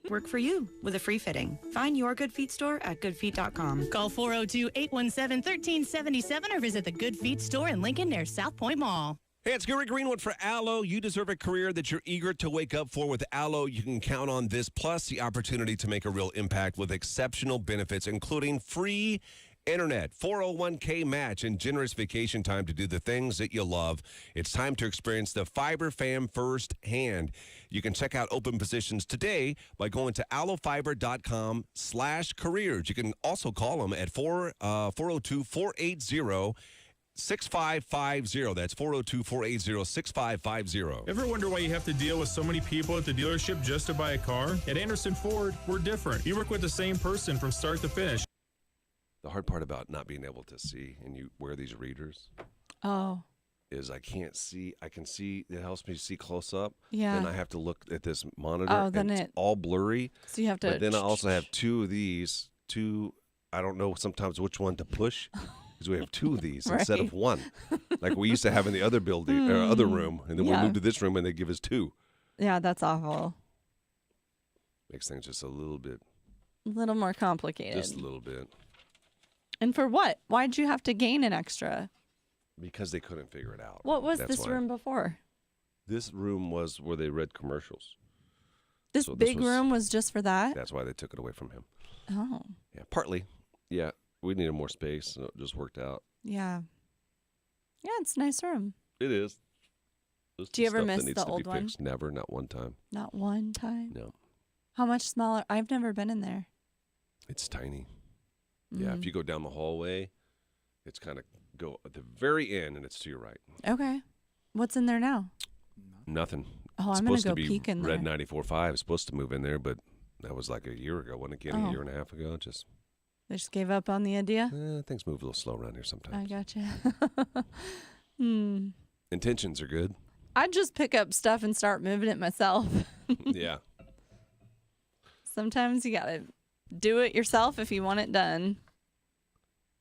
Work for you with a free fitting. Find your Good Feet store at goodfeet.com. Call 402-817-1377 or visit the Good Feet store in Lincoln near South Point Mall. Hey, it's Gary Greenwood for Allo. You deserve a career that you're eager to wake up for. With Allo, you can count on this, plus the opportunity to make a real impact with exceptional benefits, including free internet, 401k match, and generous vacation time to do the things that you love. It's time to experience the Fiber fam firsthand. You can check out open positions today by going to allofiber.com/careers. You can also call them at 402-480 6550. That's 402-480-6550. Ever wonder why you have to deal with so many people at the dealership just to buy a car? At Anderson Ford, we're different. You work with the same person from start to finish. The hard part about not being able to see, and you wear these readers, is I can't see. I can see. It helps me see close up. Yeah. Then I have to look at this monitor. Oh, then and it's all blurry. So you have to. But then I also have two of these. I don't know sometimes which one to push. Because we have 2 of these instead of 1. Like we used to have in the other building, or other room. And then we moved to this room and they give us 2. Yeah, that's awful. Makes things just a little bit. A little more complicated. Just a little bit. And for what? Why'd you have to gain an extra? Because they couldn't figure it out. What was this room before? This room was where they read commercials. This big room was just for that? That's why they took it away from him. Oh. Yeah, partly. Yeah, we needed more space, so it just worked out. Yeah. Yeah, it's a nice room. It is. Do you ever miss the old one? Never, not one time. Not one time? No. How much smaller? I've never been in there. It's tiny. Yeah, if you go down the hallway, it's kind of go at the very end, and it's to your right. Okay. What's in there now? Nothing. Oh, it's I'm going supposed to go peek in Red there. 94.5 is supposed to move in there, but that was like a year ago. Wasn't it, Kenny? A year and a half ago? They just gave up on the idea? Things move a little slow around here sometimes. I gotcha. Intentions are good. I'd just pick up stuff and start moving it myself. Yeah. Sometimes you got to do it yourself if you want it done.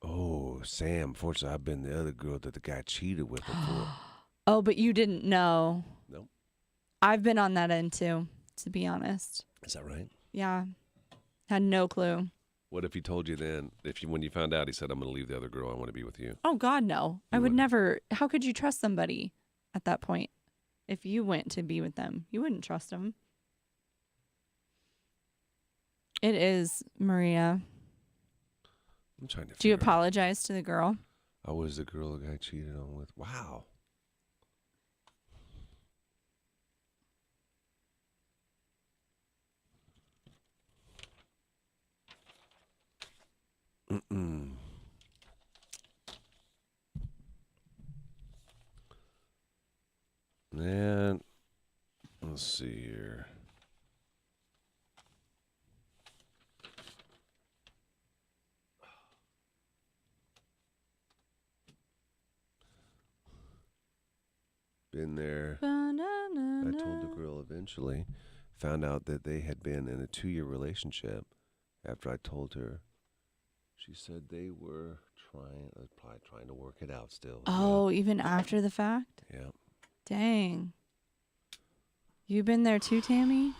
Oh, Sam, fortunately, I've been the other girl that the guy cheated with before. Oh, but you didn't know. Nope. I've been on that end too, to be honest. Is that right? Yeah. Had no clue. What if he told you then, when you found out, he said, I'm going to leave the other girl, I want to be with you? Oh, God, no. I would never. How could you trust somebody at that point? If you went to be with them, you wouldn't trust them. It is, Maria. I'm trying to Do you apologize to the girl? I was the girl the guy cheated on with. Wow. Man, let's see here. Been there. I told the girl eventually. Found out that they had been in a 2-year relationship. After I told her, she said they were probably trying to work it out still. Oh, even after the fact? Yeah. Dang. You been there too, Tammy?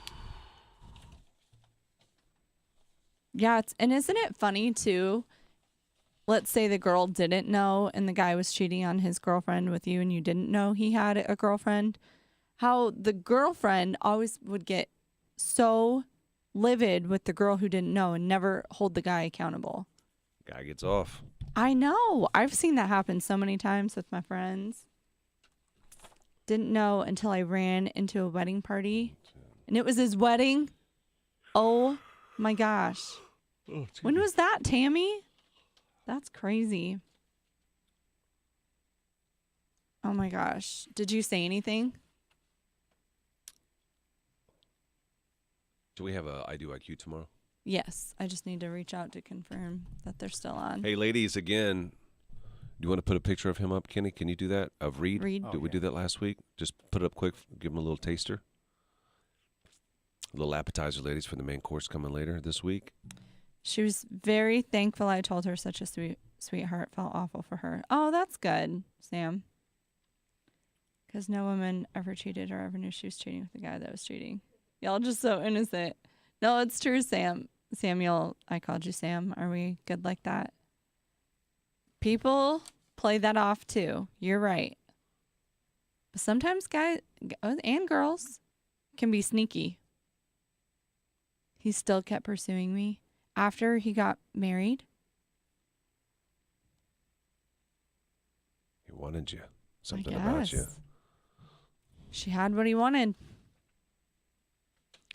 Yeah, and isn't it funny too? Let's say the girl didn't know and the guy was cheating on his girlfriend with you and you didn't know he had a girlfriend. How the girlfriend always would get so livid with the girl who didn't know and never hold the guy accountable. Guy gets off. I know. I've seen that happen so many times with my friends. Didn't know until I ran into a wedding party. And it was his wedding. Oh, my gosh. When was that, Tammy? That's crazy. Oh, my gosh. Did you say anything? Do we have a I Do IQ tomorrow? Yes. I just need to reach out to confirm that they're still on. Hey, ladies, again, do you want to put a picture of him up, Kenny? Can you do that? Of Reed? Did we do that last week? Just put it up quick. Give him a little taster. A little appetizer, ladies, for the main course coming later this week. She was very thankful I told her such a sweetheart. Felt awful for her. Oh, that's good, Sam. Because no woman ever cheated or ever knew she was cheating with the guy that was cheating. Y'all just so innocent. No, it's true, Sam. Samuel, I called you Sam. Are we good like that? People play that off too. You're right. But sometimes guys and girls can be sneaky. He still kept pursuing me after he got married. He wanted you. Something about you. She had what he wanted.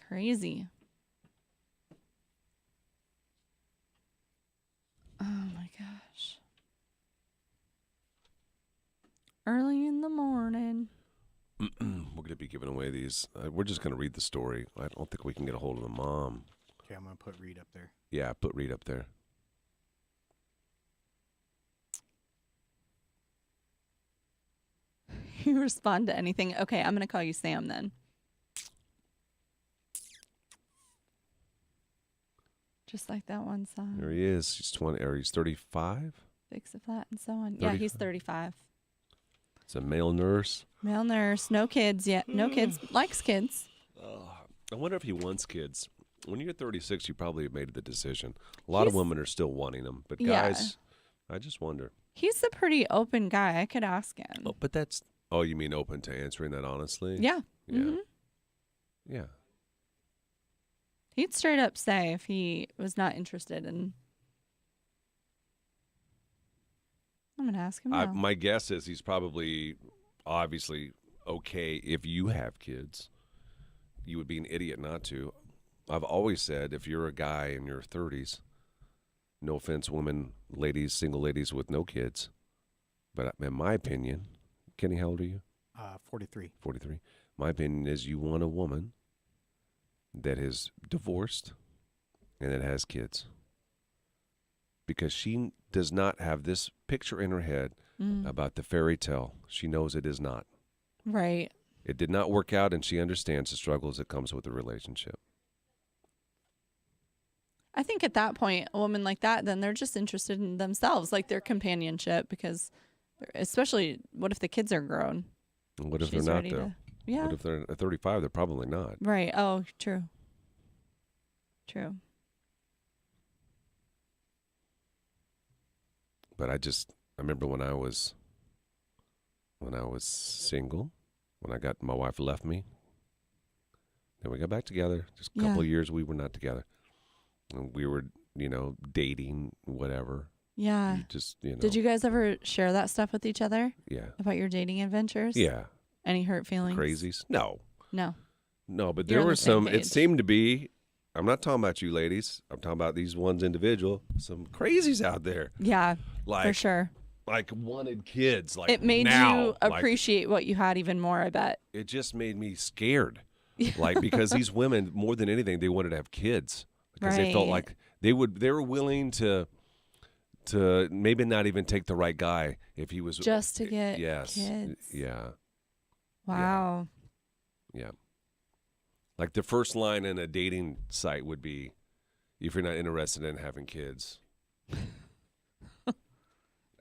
Crazy. Oh my gosh. Early in the morning. We're going to be giving away these. We're just going to read the story. I don't think we can get a hold of the mom. Okay, I'm going to put Reed up there. Yeah, put Reed up there. You respond to anything. Okay, I'm going to call you Sam then. Just like that one song. There he is. He's 20, or he's 35? specifics of that and so on. Yeah, he's 35. It's a male nurse. Male nurse, no kids yet. No kids. Likes kids. I wonder if he wants kids. When you're 36, you probably have made the decision. A lot of women are still wanting them, but guys, I just wonder. He's a pretty open guy. I could ask him. Oh, but that's. Oh, you mean open to answering that honestly? Yeah. Yeah. Mm-hmm. Yeah. He'd straight up say if he was not interested in. I'm going to ask him now. My guess is he's probably obviously okay if you have kids. You would be an idiot not to. I've always said if you're a guy in your 30s, no offense, women, ladies, single ladies with no kids, but in my opinion, Kenny, how old are you? 43. 43. My opinion is you want a woman that is divorced and that has kids. Because she does not have this picture in her head about the fairy tale. She knows it is not. Right. It did not work out, and she understands the struggles that comes with the relationship. I think at that point, a woman like that, then they're just interested in themselves, like their companionship, because especially what if the kids are grown? And what if they're not, though? Yeah. What if they're at 35? They're probably not. Right. Oh, true. True. But I remember when I was single, when my wife left me, then we got back together. Just a couple of years we were not together. And we were, dating, whatever. Yeah. Did you guys ever share that stuff with each other? Yeah. About your dating adventures? Yeah. Any hurt feelings? Crazies? No. No. No, but You're there on were the same some, it page. seemed to be, I'm not talking about you ladies. I'm talking about these ones individual, some crazies out there. Yeah, like, for sure. Like wanted kids. Like it made now, you appreciate what you had even more, I bet. It just made me scared. Like, because these women, more than anything, they wanted to have kids. Because they felt like they were willing to maybe not even take the right guy if he was just to get kids. Yeah. Wow. Yeah. Like the first line in a dating site would be, if you're not interested in having kids.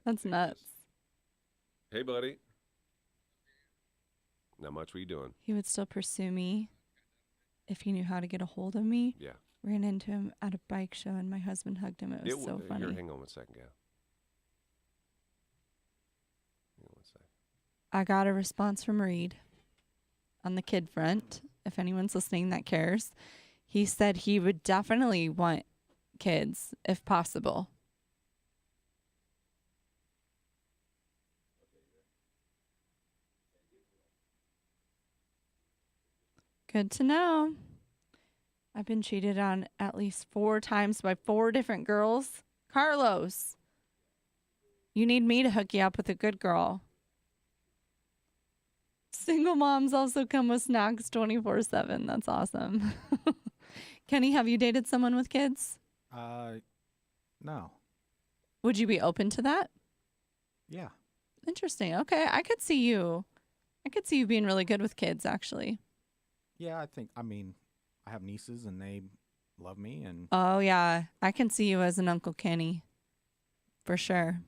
That's nuts. Hey, buddy. Not much. What are you doing? He would still pursue me if he knew how to get a hold of me. Yeah. Ran into him at a bike show, and my husband hugged him. It was so funny. Hang on one second, yeah. Hang on one second. I got a response from Reed on the kid front. If anyone's listening that cares, he said he would definitely want kids if possible. Good to know. I've been cheated on at least 4 times by 4 different girls. Carlos, you need me to hook you up with a good girl. Single moms also come with snacks 24/7. That's awesome. Kenny, have you dated someone with kids? No. Would you be open to that? Yeah. Interesting. Okay, I could see you being really good with kids, actually. Yeah, I have nieces and they love me. And oh, yeah. I can see you as an Uncle Kenny. For sure.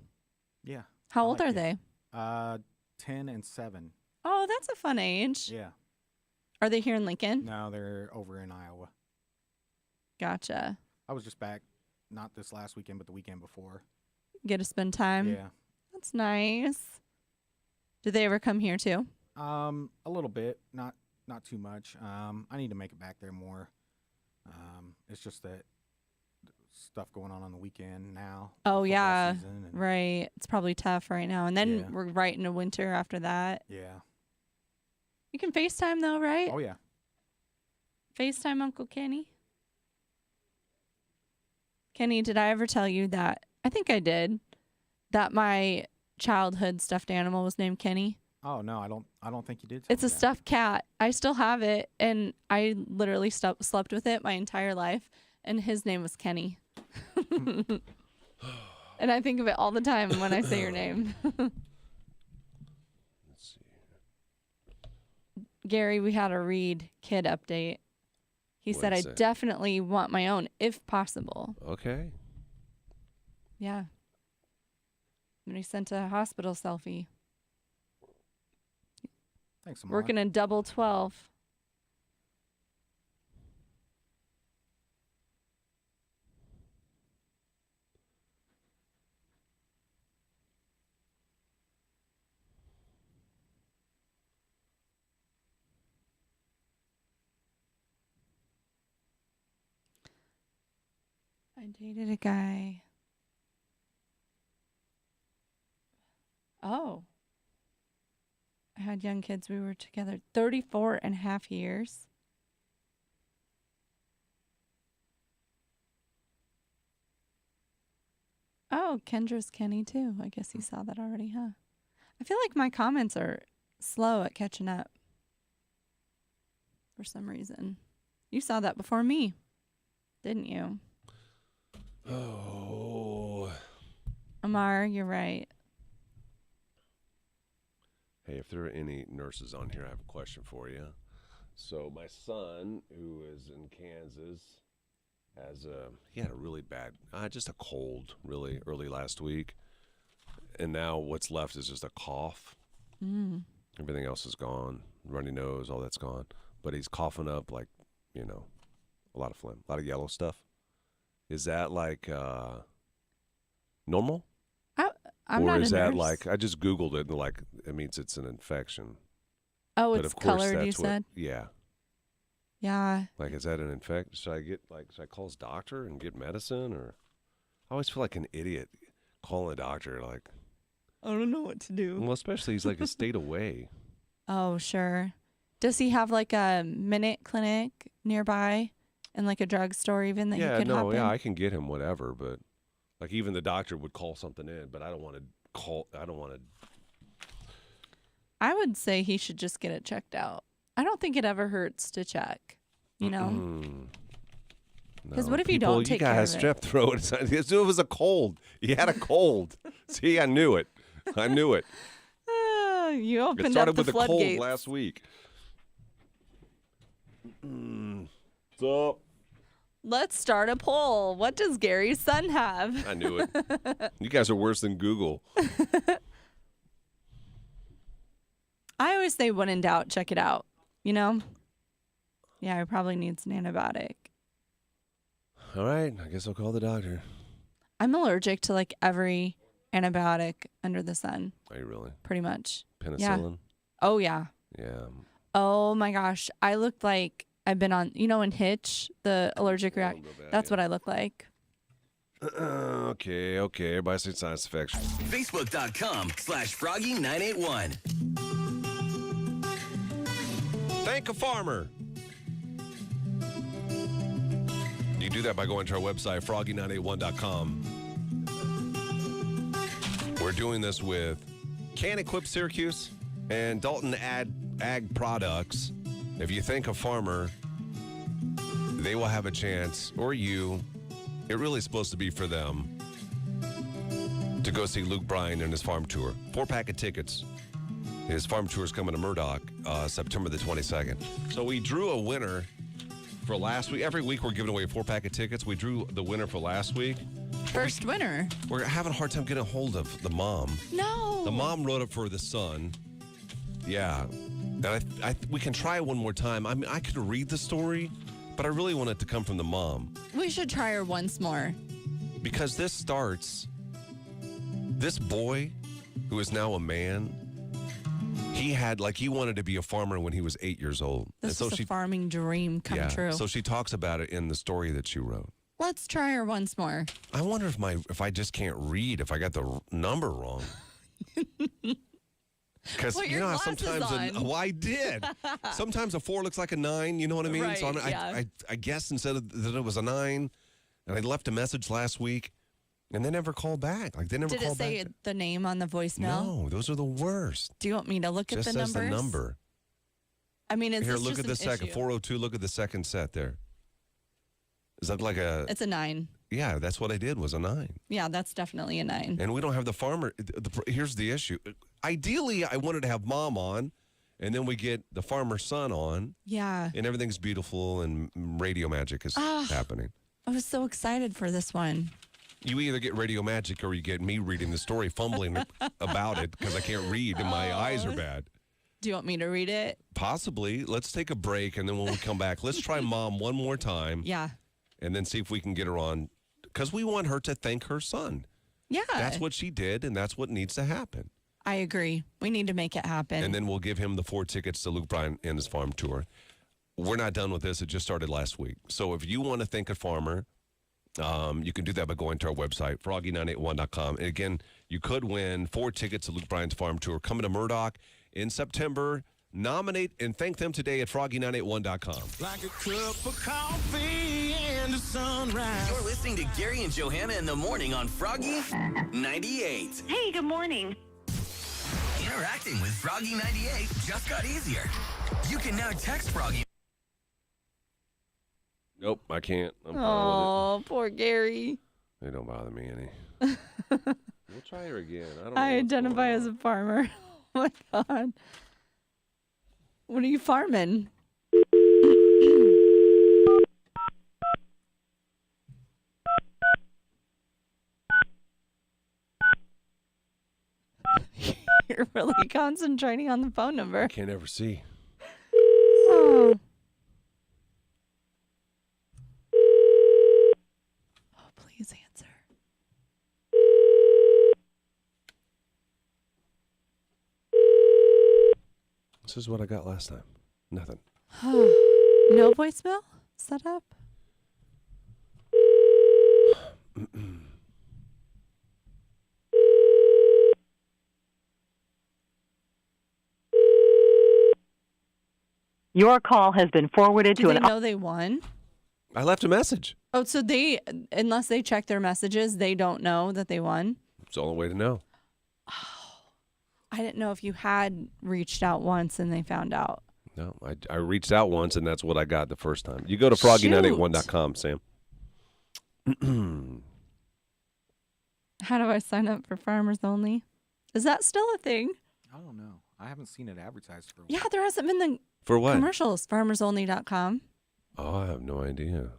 Yeah. How old are they? 10 and 7. Oh, that's a fun age. Yeah. Are they here in Lincoln? No, they're over in Iowa. Gotcha. I was just back, not this last weekend, but the weekend before. Get to spend time? Yeah. That's nice. Do they ever come here too? A little bit, not too much. I need to make it back there more. It's just that stuff going on the weekend now. Oh yeah, right. It's probably tough right now, and then Yeah. we're right into winter after that. Yeah. You can FaceTime though, right? Oh yeah. FaceTime Uncle Kenny. Kenny, did I ever tell you that? I think I did. That my childhood stuffed animal was named Kenny. Oh no, I don't think you did. It's a stuffed cat. I still have it, and I literally slept with it my entire life, and his name was Kenny. And I think of it all the time when I say your name. Let's see. Gary, we had a Reed kid update. He said, I definitely want my own, if possible. Okay. Yeah. And he sent a hospital selfie. Thanks, Amar. Working in double 12. I dated a guy. Oh. I had young kids. We were together 34 and a half years. Oh, Kendra's Kenny too. I guess you saw that already, huh? I feel like my comments are slow at catching up for some reason. You saw that before me, didn't you? Oh. Amar, you're right. Hey, if there are any nurses on here, I have a question for you. So my son, who is in Kansas, he had a really bad, just a cold really early last week. And now what's left is just a cough. Everything else is gone. Runny nose, all that's gone. But he's coughing up like, a lot of phlegm, a lot of yellow stuff. Is that like normal? I'm or not is a that nurse. like, I just Googled it and like, it means it's an infection. Oh, But it's of course colored, you that's what, said? yeah. Yeah. Like, is that an infection? Should I call his doctor and get medicine? Or I always feel like an idiot calling a doctor. Like, I don't know what to do. well, especially he's like a state away. Oh, sure. Does he have like a minute clinic nearby and like a drugstore even that he could hop in? I can get him whatever. But like even the doctor would call something in, but I don't want to. I would say he should just get it checked out. I don't think it ever hurts to check, Because what if you don't take care of it? You got strep throat. It was a cold. He had a cold. See, I knew it. You opened It started up the with a cold floodgates. last week. So Let's start a poll. What does Gary's son have? I knew it. You guys are worse than Google. I always say when in doubt, check it out. Yeah, he probably needs an antibiotic. All right, I guess I'll call the doctor. I'm allergic to like every antibiotic under the sun. Are you really? Pretty much. Penicillin? Yeah. Oh, yeah. Yeah. Oh, my gosh. I looked like I've been on, in Hitch, the allergic reaction. That's what I look like. Okay. Everybody say science effects. Facebook.com/Froggy981. Thank a farmer. You do that by going to our website, froggy981.com. We're doing this with Can Equip Syracuse and Dalton Ag Products. If you thank a farmer, they will have a chance, or you, it really is supposed to be for them, to go see Luke Bryan and his farm tour. 4-pack of tickets. His farm tour is coming to Murdoch September the 22nd. So we drew a winner for last week. Every week we're giving away a 4-pack of tickets. We drew the winner for last week. First winner. We're having a hard time getting a hold of the mom. No. The mom wrote it for the son. Yeah. And we can try one more time. I mean, I could read the story, but I really want it to come from the mom. We should try her once more. Because this boy, who is now a man, he wanted to be a farmer when he was 8 years old. This is a farming dream come true. So she talks about it in the story that she wrote. Let's try her once more. I wonder if I just can't read, if I got the number wrong. Because how sometimes I did. Sometimes a 4 looks like a 9. You know what I mean? Right, So yeah. I guessed instead of that it was a 9, and I left a message last week, and they never called back. Like they never Did called back. it say the name on the voicemail? No, those are the worst. Do you want me to look Just at the says numbers? the number. I mean, Here, look at the second. 402. Look at the second set there. Is that like a? It's a 9. Yeah, that's what I did. Was a 9. Yeah, that's definitely a 9. And we don't have the farmer. Here's the issue. Ideally, I wanted to have mom on, and then we get the farmer's son on. Yeah. And everything's beautiful, and radio magic is happening. I was so excited for this one. You either get radio magic or you get me reading the story, fumbling about it because I can't read and my eyes are bad. Do you want me to read it? Possibly. Let's take a break, and then when we come back, let's try Mom one more time. Yeah. And then see if we can get her on, because we want her to thank her son. Yeah. That's what she did, and that's what needs to happen. I agree. We need to make it happen. And then we'll give him the 4 tickets to Luke Bryan and his farm tour. We're not done with this. It just started last week. So if you want to thank a farmer, you can do that by going to our website, froggy981.com. And again, you could win 4 tickets to Luke Bryan's farm tour coming to Murdoch in September. Nominate and thank them today at froggy981.com. Like a cup of coffee and a sunrise. You're listening to Gary and Johanna in the morning on Froggy 98. Hey, good morning. Interacting with Froggy 98 just got easier. You can now text Froggy. Nope, I can't. I'm fine with Oh, poor Gary. it. They don't bother me any. We'll try her again. I don't know. I identify as a farmer. Oh, my God. What are you farming? You're really concentrating on the phone number. I can't ever see. Oh. Oh, please answer. This is what I got last time. Nothing. No voicemail set up? Your call has been forwarded Do to they an... know they won? I left a message. Oh, so they, unless they check their messages, they don't know that they won? It's the only way to know. I didn't know if you had reached out once and they found out. No, I reached out once, and that's what I got the first time. You go to froggy981.com, Sam. How do I sign up for Farmers Only? Is that still a thing? I don't know. I haven't seen it advertised for a while. Yeah, there hasn't been the For what? commercials. FarmersOnly.com. Oh, I have no idea.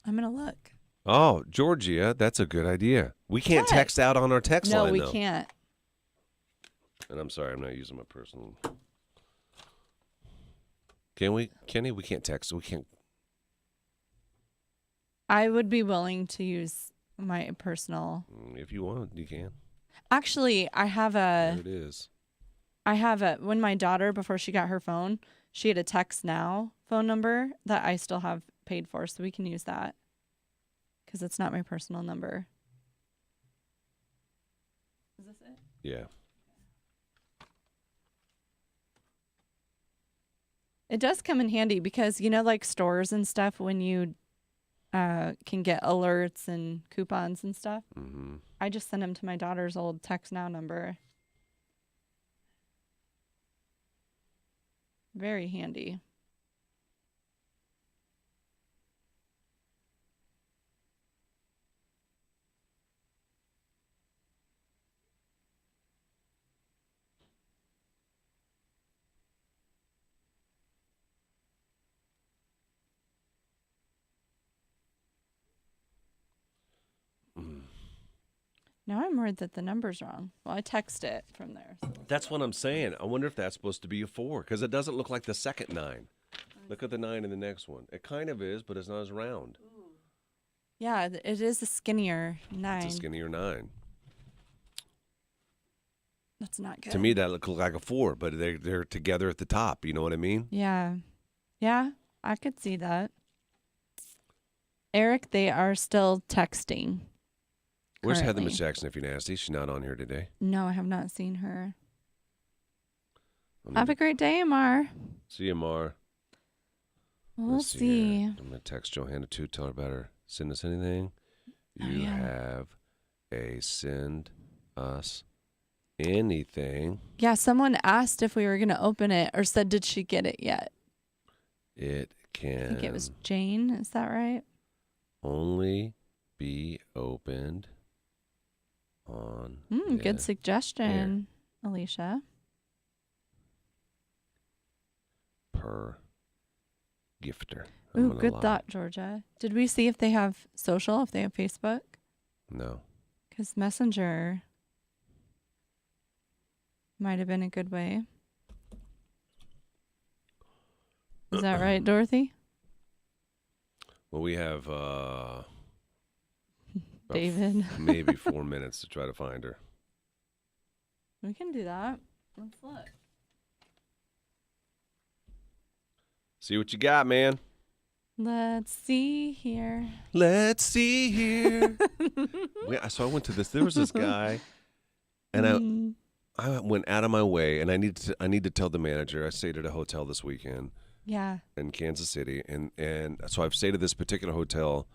I'm going to look. Oh, Georgia, that's a good idea. We can't What? text out on our text line, No, we though. can't. And I'm sorry, I'm not using my personal. Can we, Kenny? We can't text. We can't. I would be willing to use my personal. If you want, you can. Actually, I have There it is. when my daughter, before she got her phone, she had a Text Now phone number that I still have paid for, so we can use that because it's not my personal number. Is this it? Yeah. It does come in handy because, like stores and stuff, when you can get alerts and coupons and stuff, I just send them to my daughter's old Text Now number. Very handy. Now I'm worried that the number's wrong. Well, I text it from there. So. That's what I'm saying. I wonder if that's supposed to be a 4 because it doesn't look like the second 9. Look at the 9 in the next one. It kind of is, but it's not as round. Yeah, it is a skinnier 9. It's a skinnier 9. That's not good. To me, that looks like a 4, but they're together at the top. You know what I mean? Yeah. Yeah, I could see that. Eric, they are still texting. Where's Heather currently. Miss Jackson, if you're nasty? She's not on here today. No, I have not seen her. I'll Have need a great day, Amar. See you, Mar. We'll Let's see. here. I'm going to text Johanna, too. Tell her about her. Send us anything. You have a send us anything. Yeah, someone asked if we were going to open it or said, did she get it yet? It can I think it was Jane. Is that right? only be opened on Good suggestion, Alicia. per gifter. Ooh, good thought, Georgia. Did we see if they have social, if they have Facebook? No. Because Messenger might have been a good way. Is that right, Dorothy? Well, we have David. maybe 4 minutes to try to find her. We can do that. Let's look. See what you got, man. Let's see here. Let's see here. So I went to this. There was this guy, and I went out of my way, and I need to tell the manager. I stayed at a hotel this weekend. Yeah. In Kansas City, and so I've stayed at this particular hotel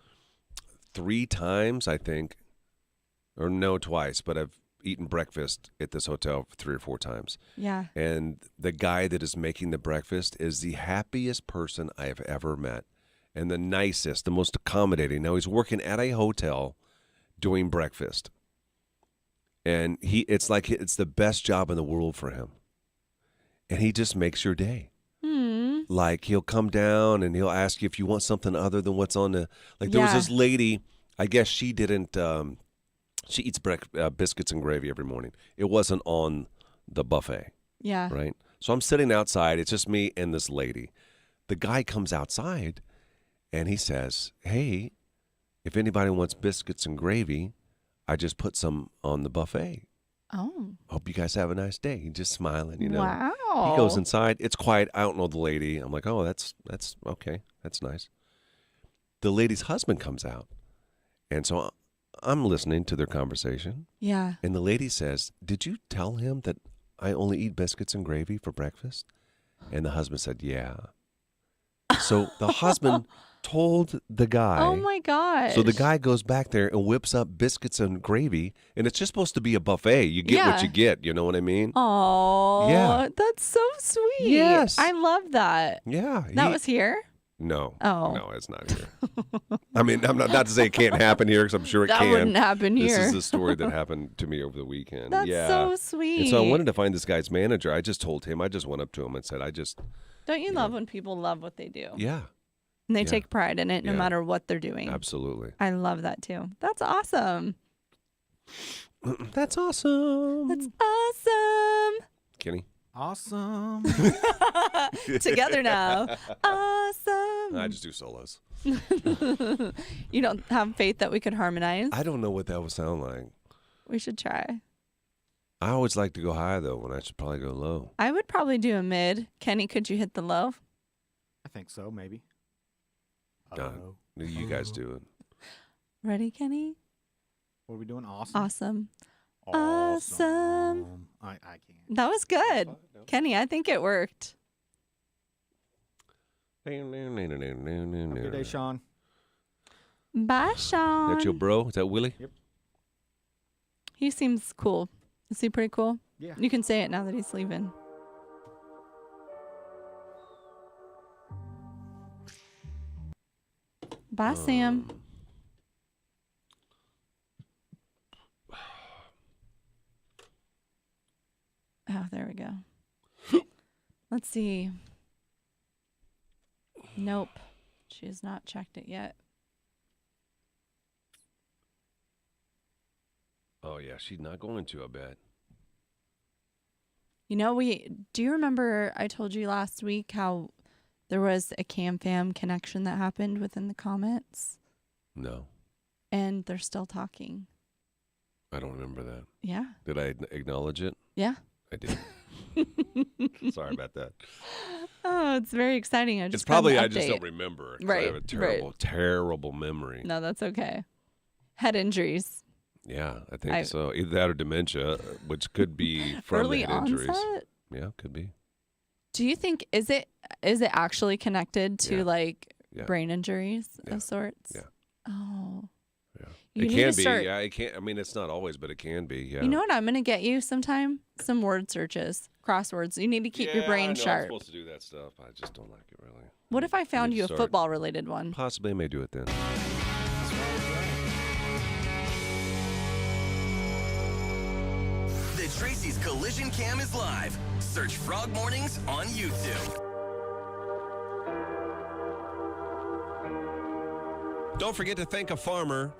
3 times, I think, or no, twice, but I've eaten breakfast at this hotel 3 or 4 times. Yeah. And the guy that is making the breakfast is the happiest person I have ever met, and the nicest, the most accommodating. Now he's working at a hotel doing breakfast, and it's like it's the best job in the world for him, and he just makes your day. Like he'll come down and he'll ask you if you want something other than what's on the. Like there was this lady. I guess she didn't. She eats biscuits and gravy every morning. It wasn't on the buffet. Yeah. Right. So I'm sitting outside. It's just me and this lady. The guy comes outside, and he says, "Hey, if anybody wants biscuits and gravy, I just put some on the buffet. Oh. Hope you guys have a nice day." He's just smiling, you know. Wow. He goes inside. It's quiet. I don't know the lady. I'm like, oh, that's okay. That's nice. The lady's husband comes out. And so I'm listening to their conversation. Yeah. And the lady says, "Did you tell him that I only eat biscuits and gravy for breakfast?" And the husband said, "Yeah." So the husband told the guy. Oh, my gosh. So the guy goes back there and whips up biscuits and gravy, and it's just supposed to be a buffet. You get what you get. You know what I mean? Oh, yeah. That's so sweet. Yes. I love that. Yeah. That was here? No. Oh. No, it's not here. I mean, I'm not to say it can't happen here, because I'm sure it that can. That wouldn't happen here. This is a story that happened to me over the weekend. That's yeah. so sweet. And so I wanted to find this guy's manager. I just told him. I just went up to him and said, Don't you love when people love what they do? Yeah. And they take pride in it no matter what they're doing. Absolutely. I love that too. That's awesome. That's awesome. That's awesome. Kenny? Awesome. Together now. Awesome. I just do solos. You don't have faith that we could harmonize? I don't know what that would sound like. We should try. I always like to go high, though, when I should probably go low. I would probably do a mid. Kenny, could you hit the low? I think so, maybe. You guys do it. Ready, Kenny? What are we doing? Awesome. Awesome. I can't. That was good. Kenny, I think it worked. Have a good day, Sean. Bye, Sean. That's your bro? Is that Willie? Yep. He seems cool. Is he pretty cool? Yeah. You can say it now that he's leaving. Bye, Sam. Oh, there we go. Let's see. Nope. She has not checked it yet. Oh, yeah. She's not going to, I bet. You know, do you remember I told you last week how there was a CamFam connection that happened within the comments? No. And they're still talking. I don't remember that. Yeah. Did I acknowledge it? Yeah. I did. Sorry about that. Oh, it's very exciting. I just I just don't remember. Right. I have a terrible, terrible memory. No, that's okay. Head injuries. Yeah, I think so. Either that or dementia, which could be from early head injuries. onset? Yeah, could be. Do you think is it actually connected to brain injuries of sorts? Yeah. Oh. Yeah. You it need can to be. start- Yeah, it can't. I mean, it's not always, but it can be. Yeah. You know what I'm going to get you sometime? Some word searches, crosswords. You need to keep your brain I know sharp. I'm supposed to do that stuff. I just don't like it really. What if I found need you to a start. football related one? Possibly, I may do it then. The Tracy's Collision Cam is live. Search Frog Mornings on YouTube. Don't forget to thank a farmer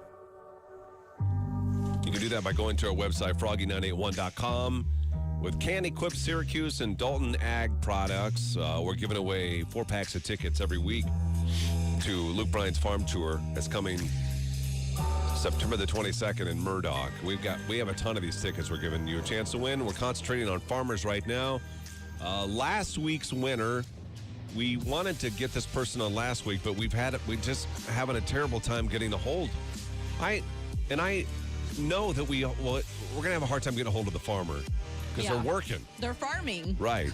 can do that by going to our website, froggy981.com. With Can Equip Syracuse and Dalton Ag Products, we're giving away 4 packs of tickets every week to Luke Bryan's farm tour. That's coming September the 22nd in Murdoch. We have a ton of these tickets we're giving you a chance to win. We're concentrating on farmers right now. Last week's winner, we wanted to get this person on last week, but we just having a terrible time getting a hold. I know that we're going to have a hard time getting a hold of the farmer because they're working. They're farming. Right.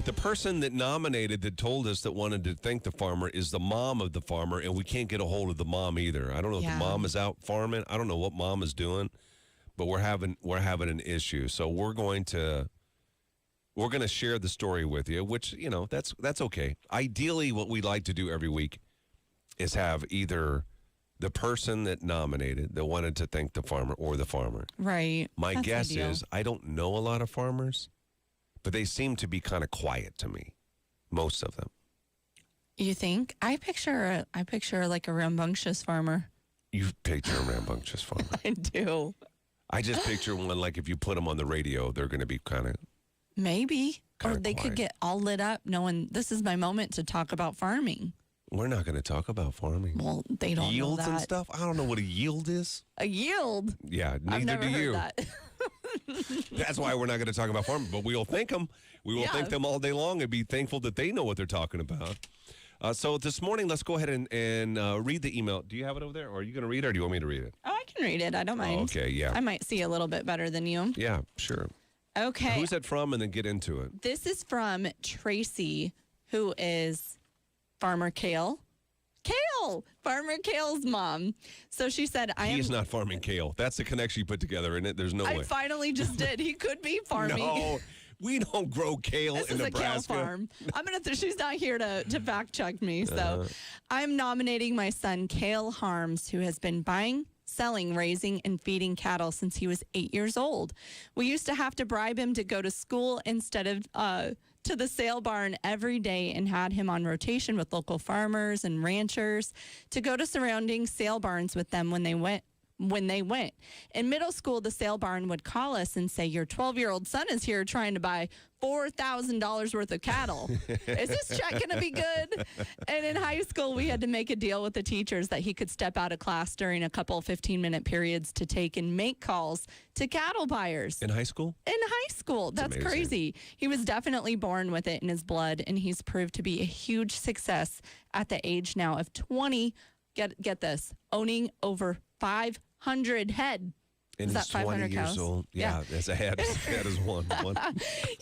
The person that nominated that told us that wanted to thank the farmer is the mom of the farmer, and we can't get a hold of the mom either. I don't know if the mom is out farming. I don't know what mom is doing, but we're having an issue. So we're going to share the story with you, which, that's okay. Ideally, what we'd like to do every week is have either the person that nominated that wanted to thank the farmer or the farmer. Right. My guess is I don't know a lot of farmers, but they seem to be kind of quiet to me, most of them. You think? I picture like a rambunctious farmer. You picture a rambunctious farmer. I do. I just picture one like if you put them on the radio, they're going to be kind of maybe, or they quiet. could get all lit up knowing this is my moment to talk about farming. We're not going to talk about farming. Well, they don't yields know that. And stuff. I don't know what a yield is. A yield? Yeah, neither I've never do you. heard that. That's why we're not going to talk about farming, but we will thank them. We will thank them all day long and be thankful that they know what they're talking about. So this morning, let's go ahead and read the email. Do you have it over there, or are you going to read it, or do you want me to read it? Oh, I can read it. I don't mind. Okay, yeah. I might see a little bit better than you. Yeah, sure. Okay. Who's it from, and then get into it. This is from Tracy, who is Farmer Kale. Farmer Kale's mom. So she said, He's not farming kale. That's the connection you put together, isn't it? There's no way. I finally just did. He could be farming. No, we don't grow kale this in is Nebraska. A kale farm. She's not here to fact check me. So I'm nominating my son, Kale Harms, who has been buying, selling, raising, and feeding cattle since he was 8 years old. We used to have to bribe him to go to school instead of to the sale barn every day and had him on rotation with local farmers and ranchers to go to surrounding sale barns with them when they went. In middle school, the sale barn would call us and say, your 12-year-old son is here trying to buy $4,000 worth of cattle. Is this check going to be good? And in high school, we had to make a deal with the teachers that he could step out of class during a couple 15-minute periods to take and make calls to cattle buyers. In high school? In high school. That's crazy. He was definitely born with it in his blood, and he's proved to be a huge success at the age now of 20. Get this, owning over 500 head. And is he's that 500 20 years cows? old. Yeah, that's a head. That is one.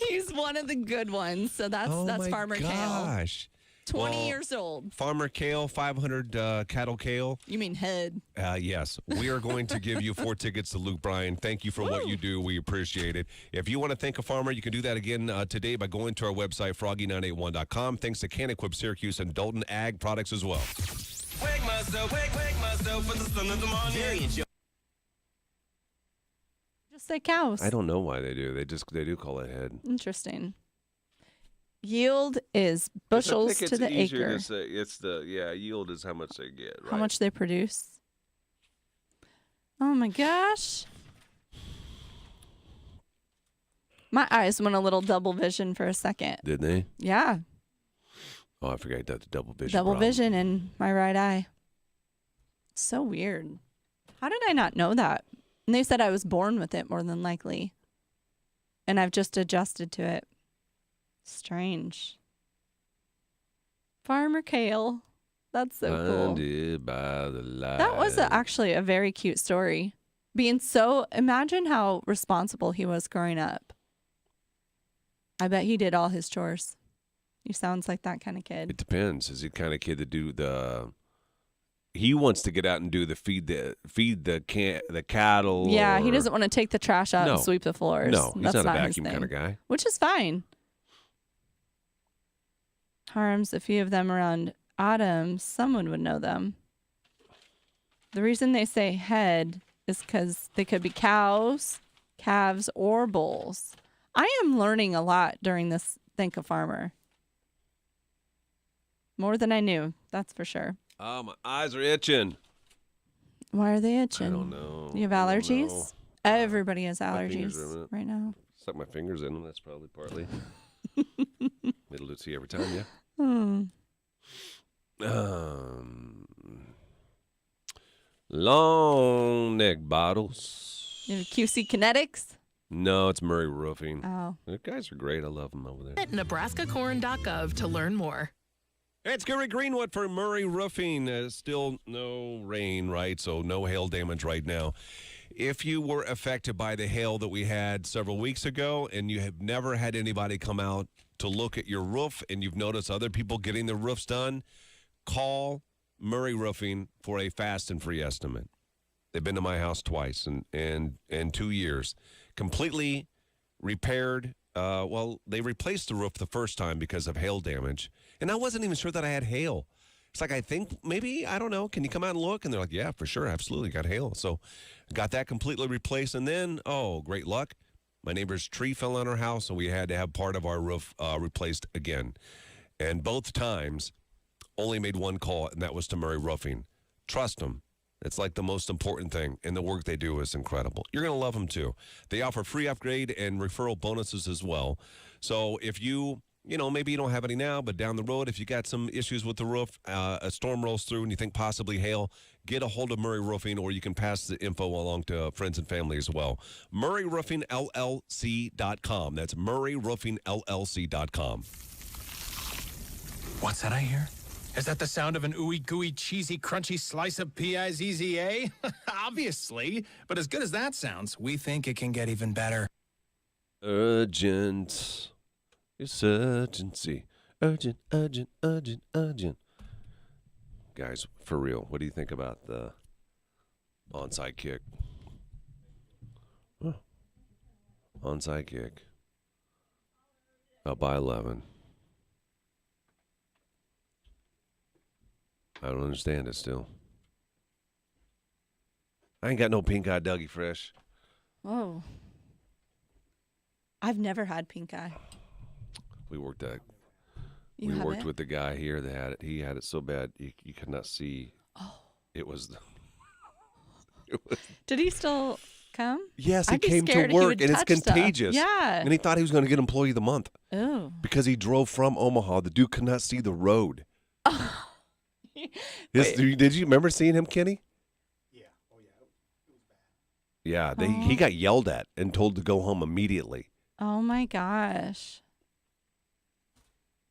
He's one of the good ones. So that's Farmer Kale. Gosh. 20 years old. Farmer Kale, 500 cattle kale. You mean head? Yes. We are going to give you 4 tickets to Luke Bryan. Thank you for what you do. We appreciate it. If you want to thank a farmer, you can do that again today by going to our website, froggy981.com. Thanks to Can Equip Syracuse and Dalton Ag Products as well. Wake myself for the sun of the morning. Gary and Joe. Just like cows. I don't know why they do. They do call it head. Interesting. Yield is bushels to the acre. Yield is how much they get. Right? How much they produce. Oh my gosh. My eyes went a little double vision for a second. Did they? Yeah. Oh, I forgot that's a double vision. Double vision in my right eye. So weird. How did I not know that? And they said I was born with it more than likely. And I've just adjusted to it. Strange. Farmer Kale. That's so cool. By the light. That was actually a very cute story. Imagine how responsible he was growing up. I bet he did all his chores. He sounds like that kind of kid. It depends. Is he the kind of kid to do he wants to get out and do the feed the cattle. Yeah, he doesn't want to take the trash out and sweep the floors. No, he's That's not a his vacuum thing, kind of guy. Which is fine. Harms, a few of them around Autumn, someone would know them. The reason they say head is because they could be cows, calves, or bulls. I am learning a lot during this Think a Farmer. More than I knew, that's for sure. Oh, my eyes are itching. Why are they itching? I don't know. You have allergies? Everybody has allergies right now. Suck my fingers in them. That's probably partly. It'll do to you every time, yeah. Long neck bottles. You have QC Kinetics? No, it's Murray Roofing. Oh. The guys are great. I love them over there. At nebraskacorn.gov to learn more. It's Gary Greenwood for Murray Roofing. Still no rain, right? So no hail damage right now. If you were affected by the hail that we had several weeks ago and you have never had anybody come out to look at your roof and you've noticed other people getting their roofs done, call Murray Roofing for a fast and free estimate. They've been to my house twice in 2 years. Completely repaired. They replaced the roof the first time because of hail damage. And I wasn't even sure that I had hail. It's like, I think maybe, I don't know, can you come out and look? And they're like, yeah, for sure, absolutely, got hail. So got that completely replaced. And then, great luck. My neighbor's tree fell on our house, and we had to have part of our roof replaced again. And both times, only made one call, and that was to Murray Roofing. Trust them. It's like the most important thing, and the work they do is incredible. You're going to love them, too. They offer free upgrade and referral bonuses as well. So if maybe you don't have any now, but down the road, if you got some issues with the roof, a storm rolls through and you think possibly hail, get a hold of Murray Roofing, or you can pass the info along to friends and family as well. MurrayRoofingLLC.com. That's MurrayRoofingLLC.com. What's that I hear? Is that the sound of an ooey gooey cheesy crunchy slice of P-I-Z-Z-A? Obviously. But as good as that sounds, we think it can get even better. Urgent. It's urgency. Urgent, urgent, urgent, urgent. Guys, for real, what do you think about the onside kick? Onside kick. Up by 11. I don't understand it still. I ain't got no pink eye Dougie Fresh. Oh. I've never had pink eye. We worked with the guy here that had it. He had it so bad you could not see. Oh. It was. Did he still come? Yes, he came to work, and it's contagious. Yeah. And he thought he was going to get Employee of the Month. Oh. Because he drove from Omaha. The dude could not see the road. Did you remember seeing him, Kenny? Yeah. Oh, yeah. It was bad. Yeah, he got yelled at and told to go home immediately. Oh, my gosh.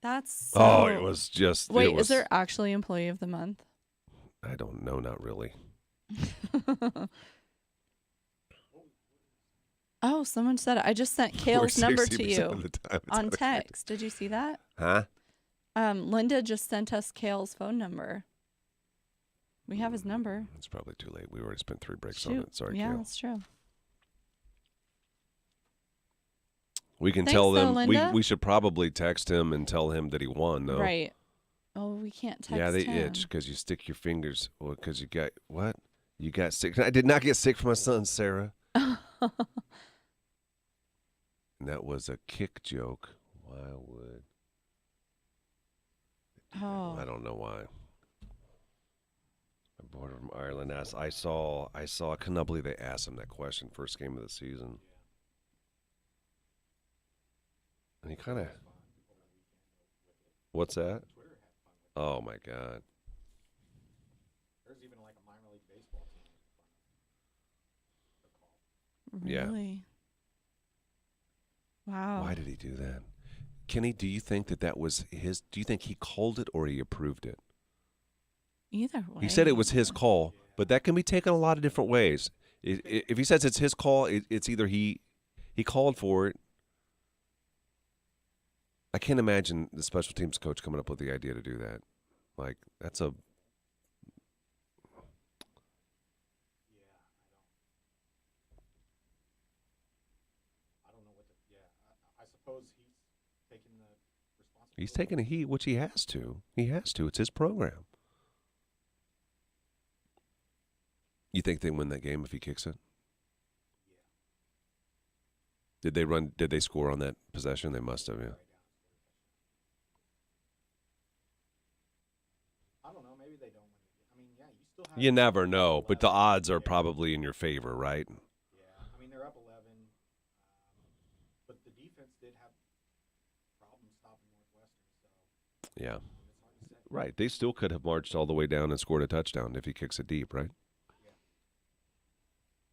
That's it was just... Wait, is there actually Employee of the Month? I don't know, not really. Oh, someone said it. I just sent Kale's number to you on text. Did you see that? Huh? Linda just sent us Kale's phone number. We have his number. It's probably too late. We already spent 3 breaks on it. Sorry, yeah, Kale. that's true. We can tell them. We should probably text him and tell him that he won, though. Right. Oh, we can't text him. Yeah, they itch because you stick your fingers. Well, because you got what? You got sick. I did not get sick from my son, Sarah. And that was a kick joke. Why would? Oh. I don't know why. A border from Ireland asked. I saw. I cannot believe they asked him that question first game of the season. And he kind of. What's that? Oh my God. There's even like a minor league baseball team. Really? Yeah. Wow. Why did he do that? Kenny, do you think that was his? Do you think he called it or he approved it? Either way. He said it was his call, but that can be taken a lot of different ways. If he says it's his call, it's either he called for it. I can't imagine the special teams coach coming up with the idea to do that. Like, that's a... I don't know what I suppose he's taking the responsibility. He's taking a heat, which he has to. He has to. It's his program. You think they win that game if he kicks it? Yeah. Did they score on that possession? They must have, yeah. I don't know. Maybe they don't win. I You never know, but the odds are probably in your favor, right? Yeah, I mean, they're up 11, but the defense did have problems stopping Northwestern. So Yeah. Right. They still could have marched all the way down and scored a touchdown if he kicks it deep, right? Yeah.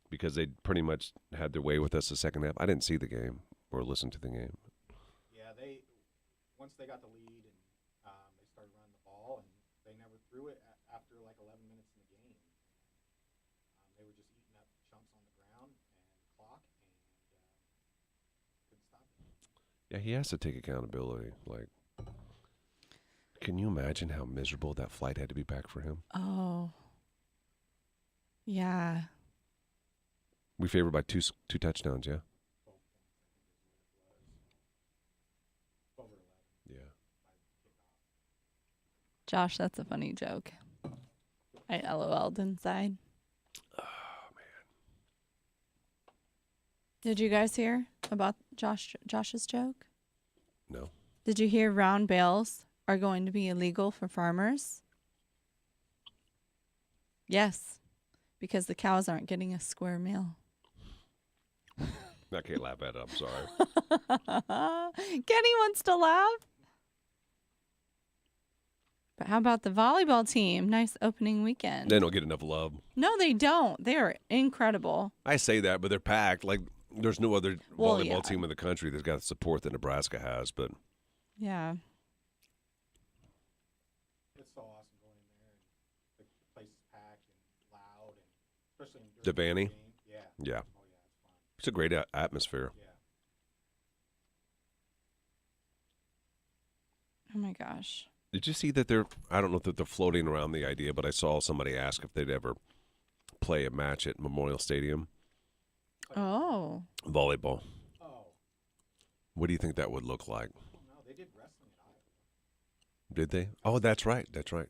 Because they pretty much had their way with us the second half. I didn't see the game or listen to the game. Yeah, once they got the lead and they started running the ball, and they never threw it after like 11 minutes in the game. They were just eating up chunks on the ground and clock, and couldn't stop it. Yeah, he has to take accountability. Like, can you imagine how miserable that flight had to be back for him? Oh. Yeah. We favored by two touchdowns, yeah? Yeah. Josh, that's a funny joke. I LOL'd inside. Oh, man. Did you guys hear about Josh's joke? No. Did you hear round bales are going to be illegal for farmers? Yes, because the cows aren't getting a square meal. I can't laugh at it. I'm sorry. Kenny wants to laugh. But how about the volleyball team? Nice opening weekend. They don't get enough love. No, they don't. They are incredible. I say that, but they're packed. Like, there's no other volleyball team in the country that's got the support that Nebraska has. But yeah. It's so awesome going in there, and the place is packed and loud, and especially in Devaney? Yeah. Yeah. Oh, yeah, it's fun. It's a great atmosphere. Yeah. Oh, my gosh. Did you see that I don't know that they're floating around the idea, but I saw somebody ask if they'd ever play a match at Memorial Stadium. Oh. Volleyball. Oh. What do you think that would look like? No, they did wrestling at Iowa. Did they? Oh, that's right. That's right.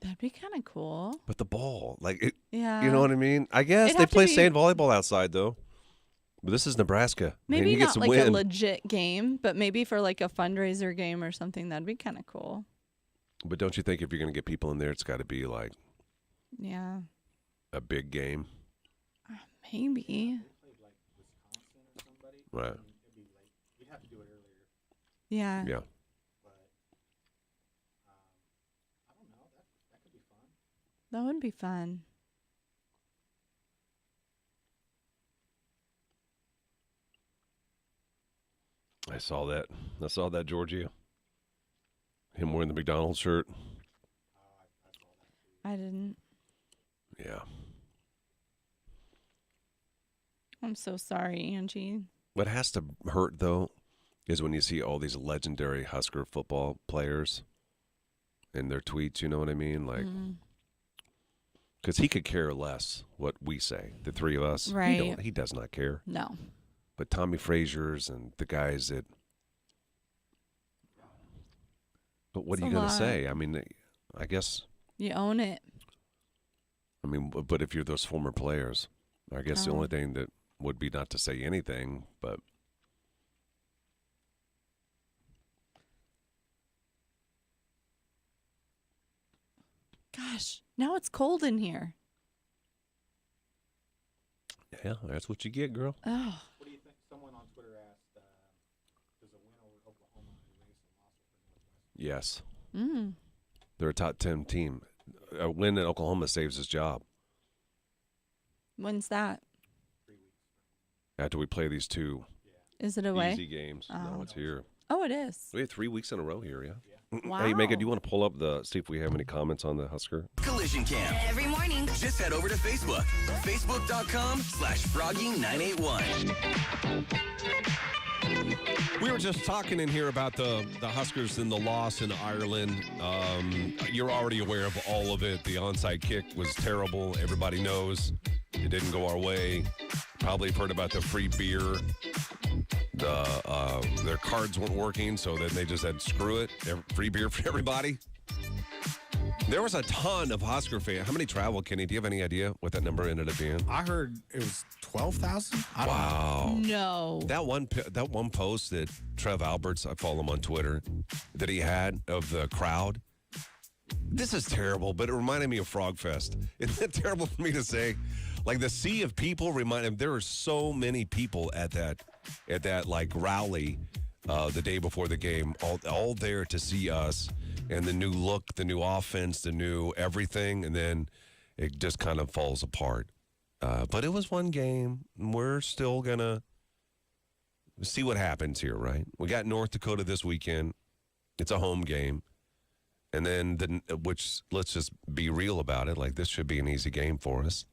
That'd be kind of cool. But the ball, like, it, Yeah. you know what I mean? I guess It'd they have to play be- sand volleyball outside, though. But this is Nebraska. Man, Maybe you get not some like wind. a legit game, but maybe for like a fundraiser game or something, that'd be kind of cool. But don't you think if you're going to get people in there, it's got to be like Yeah. a big game? Maybe. They played like Wisconsin or somebody. Right. And it'd be late. You'd have to do it earlier. Yeah. Yeah. But I don't know. That could be fun. That would be fun. I saw that, Georgia. Him wearing the McDonald's shirt. I didn't. Yeah. I'm so sorry, Angie. What has to hurt, though, is when you see all these legendary Husker football players and their tweets, you know what I mean? Like, because he could care less what we say, the three of us. Right. He does not care. No. But Tommy Frazier's and the guys that. But what It's are you a going to lot. say? I mean, I guess. You own it. I mean, but if you're those former players, I guess the Oh. only thing that would be not to say anything, but. Gosh, now it's cold in here. Yeah, that's what you get, girl. Oh. What do you think? Someone on Twitter asked, does a win over Oklahoma erase a loss for Northwestern? Yes. Mm. They're a top 10 team. A win in Oklahoma saves his job. When's that? After we play these two Is it away? easy games. No, Oh. it's here. Oh, it is. We had 3 weeks in a row here, yeah. Wow. Hey, Megan, do you want to pull up see if we have any comments on the Husker? Collision Cam. Every morning. Just head over to Facebook. Facebook.com/Froggy981. We were just talking in here about the Huskers and the loss in Ireland. You're already aware of all of it. The onside kick was terrible. Everybody knows it didn't go our way. Probably heard about the free beer. Their cards weren't working, so then they just said, screw it. Free beer for everybody. There was a ton of Husker fans. How many traveled, Kenny? Do you have any idea what that number ended up being? I heard it was 12,000. Wow. No. That one post that Trev Alberts, I follow him on Twitter, that he had of the crowd, This is terrible, but it reminded me of Frog Fest. Isn't it terrible for me to say? Like the sea of people reminded. There are so many people at that like rally the day before the game, all there to see us and the new look, the new offense, the new everything, and then it just kind of falls apart. But it was one game. And we're still gonna see what happens here, right? We got North Dakota this weekend. It's a home game. And then, which let's just be real about it. Like, this should be an easy game for us.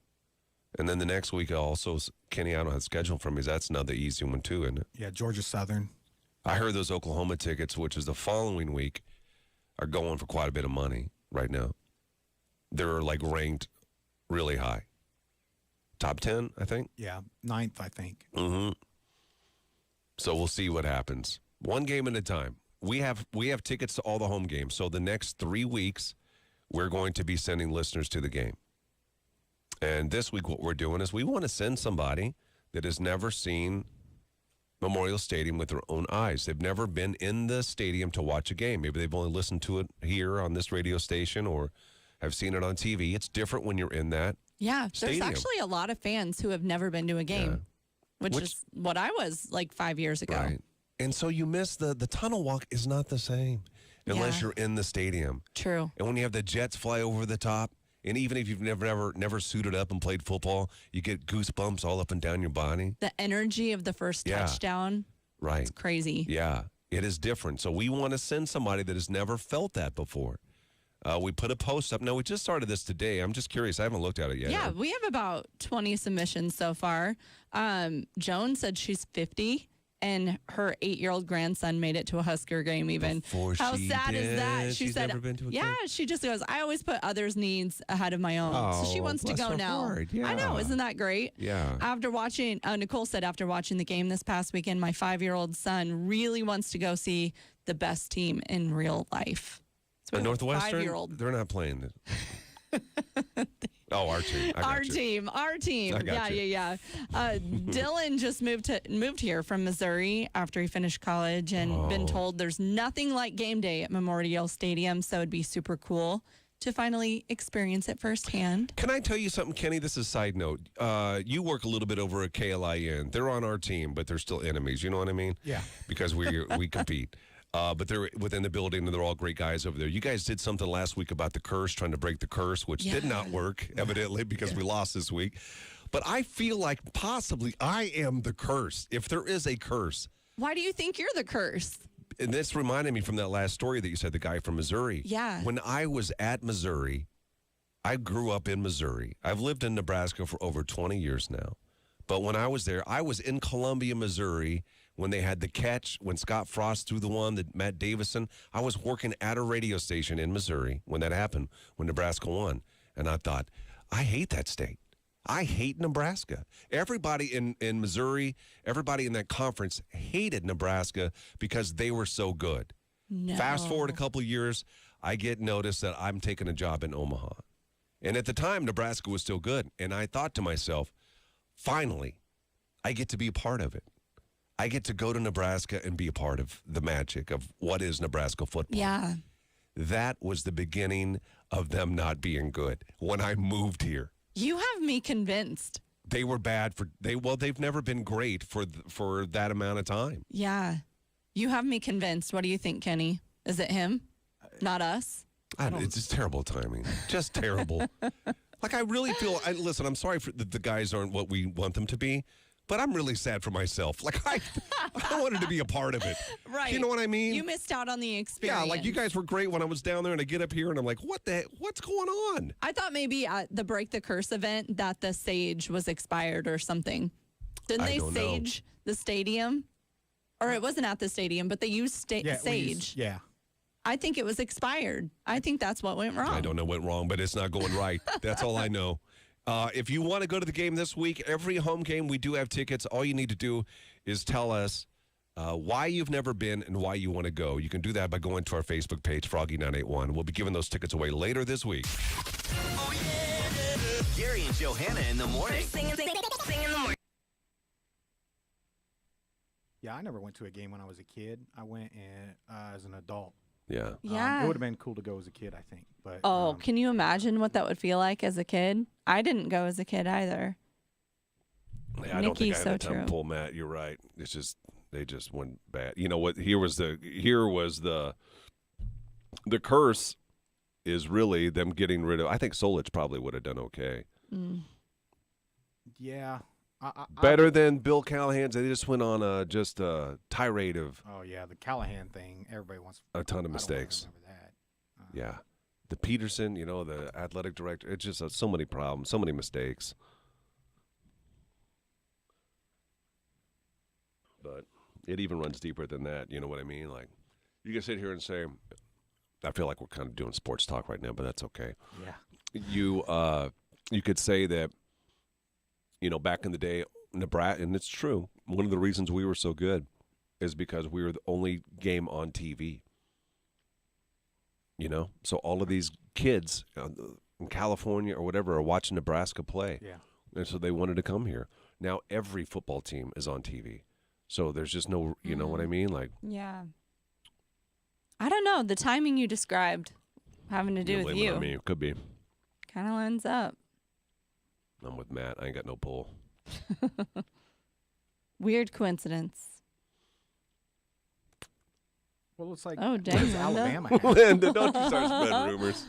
And then the next week also, Kenny, I don't have the schedule for me. That's another easy one too, isn't it? Yeah, Georgia Southern. I heard those Oklahoma tickets, which is the following week, are going for quite a bit of money right now. They're like ranked really high. Top 10, I think? Yeah, 9th, I think. Mm-hmm. So we'll see what happens. One game at a time. We have tickets to all the home games. So the next 3 weeks, we're going to be sending listeners to the game. And this week what we're doing is we want to send somebody that has never seen Memorial Stadium with their own eyes. They've never been in the stadium to watch a game. Maybe they've only listened to it here on this radio station or have seen it on TV. It's different when you're in that stadium. There's actually a lot of fans who have never been to a game, which is what I was like 5 years ago. Right. And so you miss the tunnel walk is not the same unless you're in the stadium. True. And when you have the jets fly over the top, and even if you've never suited up and played football, you get goosebumps all up and down your body. The energy of the first touchdown. Right. It's crazy. Yeah. It is different. So we want to send somebody that has never felt that before. We put a post up. No, we just started this today. I'm just curious. I haven't looked at it yet. Yeah, we have about 20 submissions so far. Joan said she's 50. And her 8-year-old grandson made it to a Husker game even. How sad is that? She said, never been to a yeah, game? She just goes, I always put others' needs ahead of my own. So she wants to bless go her now. heart. Yeah. I know. Isn't that great? Yeah. After watching, Nicole said after watching the game this past weekend, my 5-year-old son really wants to go see the best team in real life. The Northwestern? 5-year-old. They're not playing it. Oh, our team. Our team. I got you. Yeah. Dylan just moved here from Missouri after he finished college and been told there's nothing like game day at Memorial Stadium, so it'd be super cool to finally experience it firsthand. Can I tell you something, Kenny? This is a side note. You work a little bit over at KLIN. They're on our team, but they're still enemies. You know what I mean? Yeah. Because we compete. But they're within the building, and they're all great guys over there. You guys did something last week about the curse, trying to break the curse, which did not work, evidently, because we lost this week. But I feel like possibly I am the curse, if there is a curse. Why do you think you're the curse? And this reminded me from that last story that you said, the guy from Missouri. Yeah. When I was at Missouri, I grew up in Missouri. I've lived in Nebraska for over 20 years now. But when I was there, I was in Columbia, Missouri, when they had the catch, when Scott Frost threw the one that Matt Davison. I was working at a radio station in Missouri when that happened, when Nebraska won. And I thought, I hate that state. I hate Nebraska. Everybody in Missouri, everybody in that conference hated Nebraska because they were so good. No. Fast forward a couple of years, I get notice that I'm taking a job in Omaha. And at the time, Nebraska was still good. And I thought to myself, finally, I get to be a part of it. I get to go to Nebraska and be a part of the magic of what is Nebraska football. Yeah. That was the beginning of them not being good when I moved here. You have me convinced. They were bad they've never been great for that amount of time. Yeah. You have me convinced. What do you think, Kenny? Is it him? Not us? It's just terrible timing. Just terrible. Like, I really feel, listen, I'm sorry that the guys aren't what we want them to be, but I'm really sad for myself. Like, I wanted to be a part of it. Right. You know what I mean? You missed out on the experience. Yeah, like you guys were great when I was down there, and I get up here and I'm like, what's going on? I thought maybe at the Break the Curse event that the sage was expired or something. Didn't they sage the stadium? Or it wasn't at the stadium, but they used sage. Yeah. I think it was expired. I think that's what went wrong. I don't know what went wrong, but it's not going right. That's all I know. If you want to go to the game this week, every home game, we do have tickets. All you need to do is tell us why you've never been and why you want to go. You can do that by going to our Facebook page, Froggy981. We'll be giving those tickets away later this week. Oh, yeah. Gary and Johanna in the morning. Sing in the morning. Yeah, I never went to a game when I was a kid. I went as an adult. Yeah. Yeah. It would have been cool to go as a kid, I think. But can you imagine what that would feel like as a kid? I didn't go as a kid either. Yeah, I don't think I had the time to pull Matt. You're right. It's just they just went bad. You know what? Here was the curse is really them getting rid of. I think Solich probably would have done okay. Yeah. Better than Bill Callahan's. They just went on a tirade of. Oh yeah, the Callahan thing. Everybody wants a ton of mistakes. Yeah, the Peterson. The athletic director. It's just so many problems, so many mistakes. But it even runs deeper than that. You know what I mean? Like, you can sit here and say, I feel like we're kind of doing sports talk right now, but that's okay. Yeah. You could say that, back in the day, Nebraska, and it's true, one of the reasons we were so good is because we were the only game on TV. So all of these kids in California or whatever are watching Nebraska play. Yeah. And so they wanted to come here. Now every football team is on TV. So there's just no, you know what I mean? Like, yeah. I don't know. The timing you described having to do with you. On me. Could be. Kind of lines up. I'm with Matt. I ain't got no pull. Weird coincidence. Well, it's like, oh, dang, does Alabama have? Linda, don't you start spreading rumors.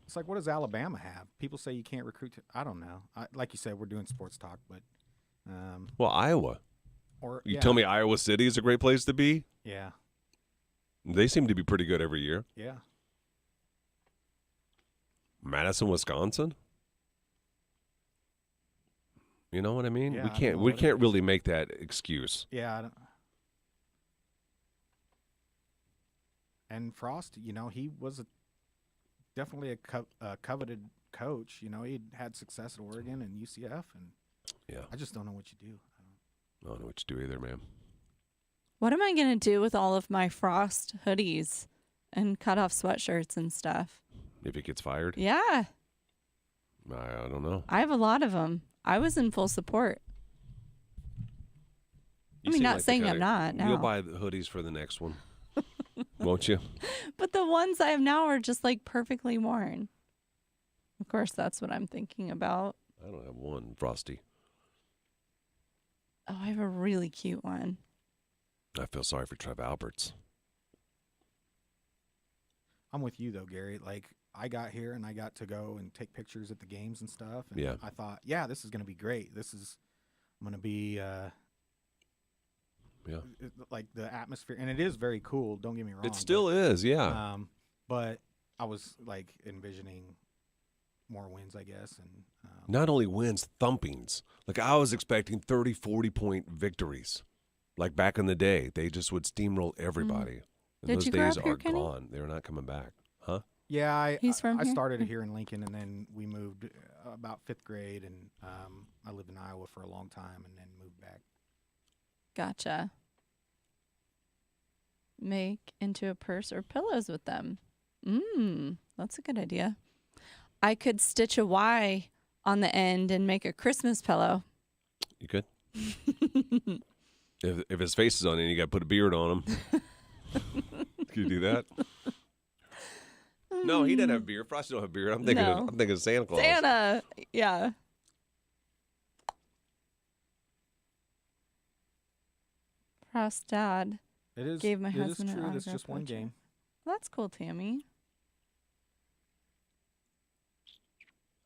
It's like, what does Alabama have? People say you can't recruit. I don't know. Like you said, we're doing sports talk, but. Well, Iowa. You tell me Iowa City is a great place to be? Yeah. They seem to be pretty good every year. Yeah. Madison, Wisconsin? You know what I mean? Yeah, we can't really make that excuse. Yeah. I don't. And Frost, he was definitely a coveted coach. He had success at Oregon and UCF, and I just don't know what you do. I don't know what you do either, man. What am I going to do with all of my Frost hoodies and cut-off sweatshirts and stuff? If he gets fired? Yeah. I don't know. I have a lot of them. I was in full support. Not saying I'm not. No. You'll buy the hoodies for the next one, won't you? But the ones I have now are just like perfectly worn. Of course, that's what I'm thinking about. I don't have one, Frosty. Oh, I have a really cute one. I feel sorry for Trev Alberts. I'm with you, though, Gary. Like, I got here and I got to go and take pictures at the games and stuff. And yeah. I thought, this is going to be great. I'm going to be, like the atmosphere. And it is very cool. Don't get me wrong. It still is, yeah. But I was like envisioning more wins, I guess. And not only wins, thumpings. Like I was expecting 30, 40-point victories. Like back in the day, they just would steamroll everybody. And Did those you grow days up here, are Kenny? gone. They're not coming back. Huh? Yeah, I here? started here in Lincoln, and then we moved about 5th grade, and I lived in Iowa for a long time, and then moved back. Gotcha. Make into a purse or pillows with them. That's a good idea. I could stitch a Y on the end and make a Christmas pillow. You could. If his face is on it, you got to put a beard on him. Can you do that? No, he doesn't have a beard. Frosty don't have a beard. I'm thinking of Santa Claus. Santa, yeah. Frost dad gave my husband an autograph. It's just one game. Well, that's cool, Tammy.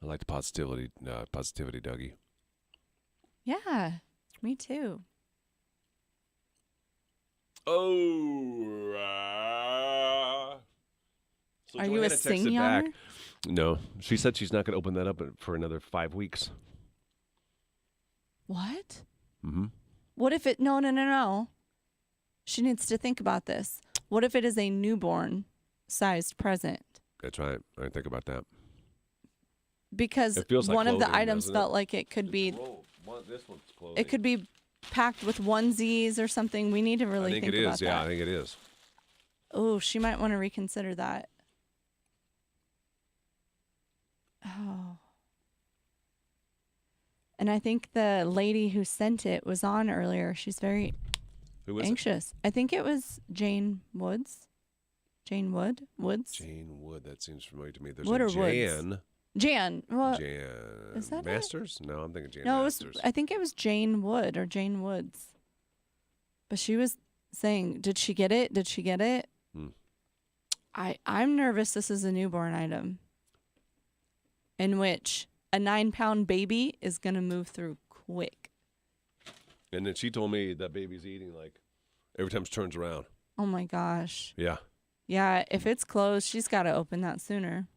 I like the positivity, Dougie. Yeah, me too. Oh. So Are you a senior? No, she said she's not going to open that up for another 5 weeks. What? Mm-hmm. What if it? No. She needs to think about this. What if it is a newborn-sized present? That's right. I didn't think about that. Because one of the items felt like it could be. This one's clothing. It could be packed with onesies or something. We need to really think about that. I think it is. Yeah, I think it is. Oh, she might want to reconsider that. Oh. And I think the lady who sent it was on earlier. She's very Who is anxious. I think it was Jane Woods. Jane Wood? Woods? Jane Wood. That seems familiar to me. There's Wood a or Jan. Woods? Jan. Well, Jan is that Masters? No, I'm thinking Jan No, Masters. I think it was Jane Wood or Jane Woods. But she was saying, did she get it? Did she get it? I'm nervous this is a newborn item in which a 9-pound baby is going to move through quick. And then she told me that baby's eating like every time she turns around. Oh, my gosh. Yeah. Yeah, if it's closed, she's got to open that sooner.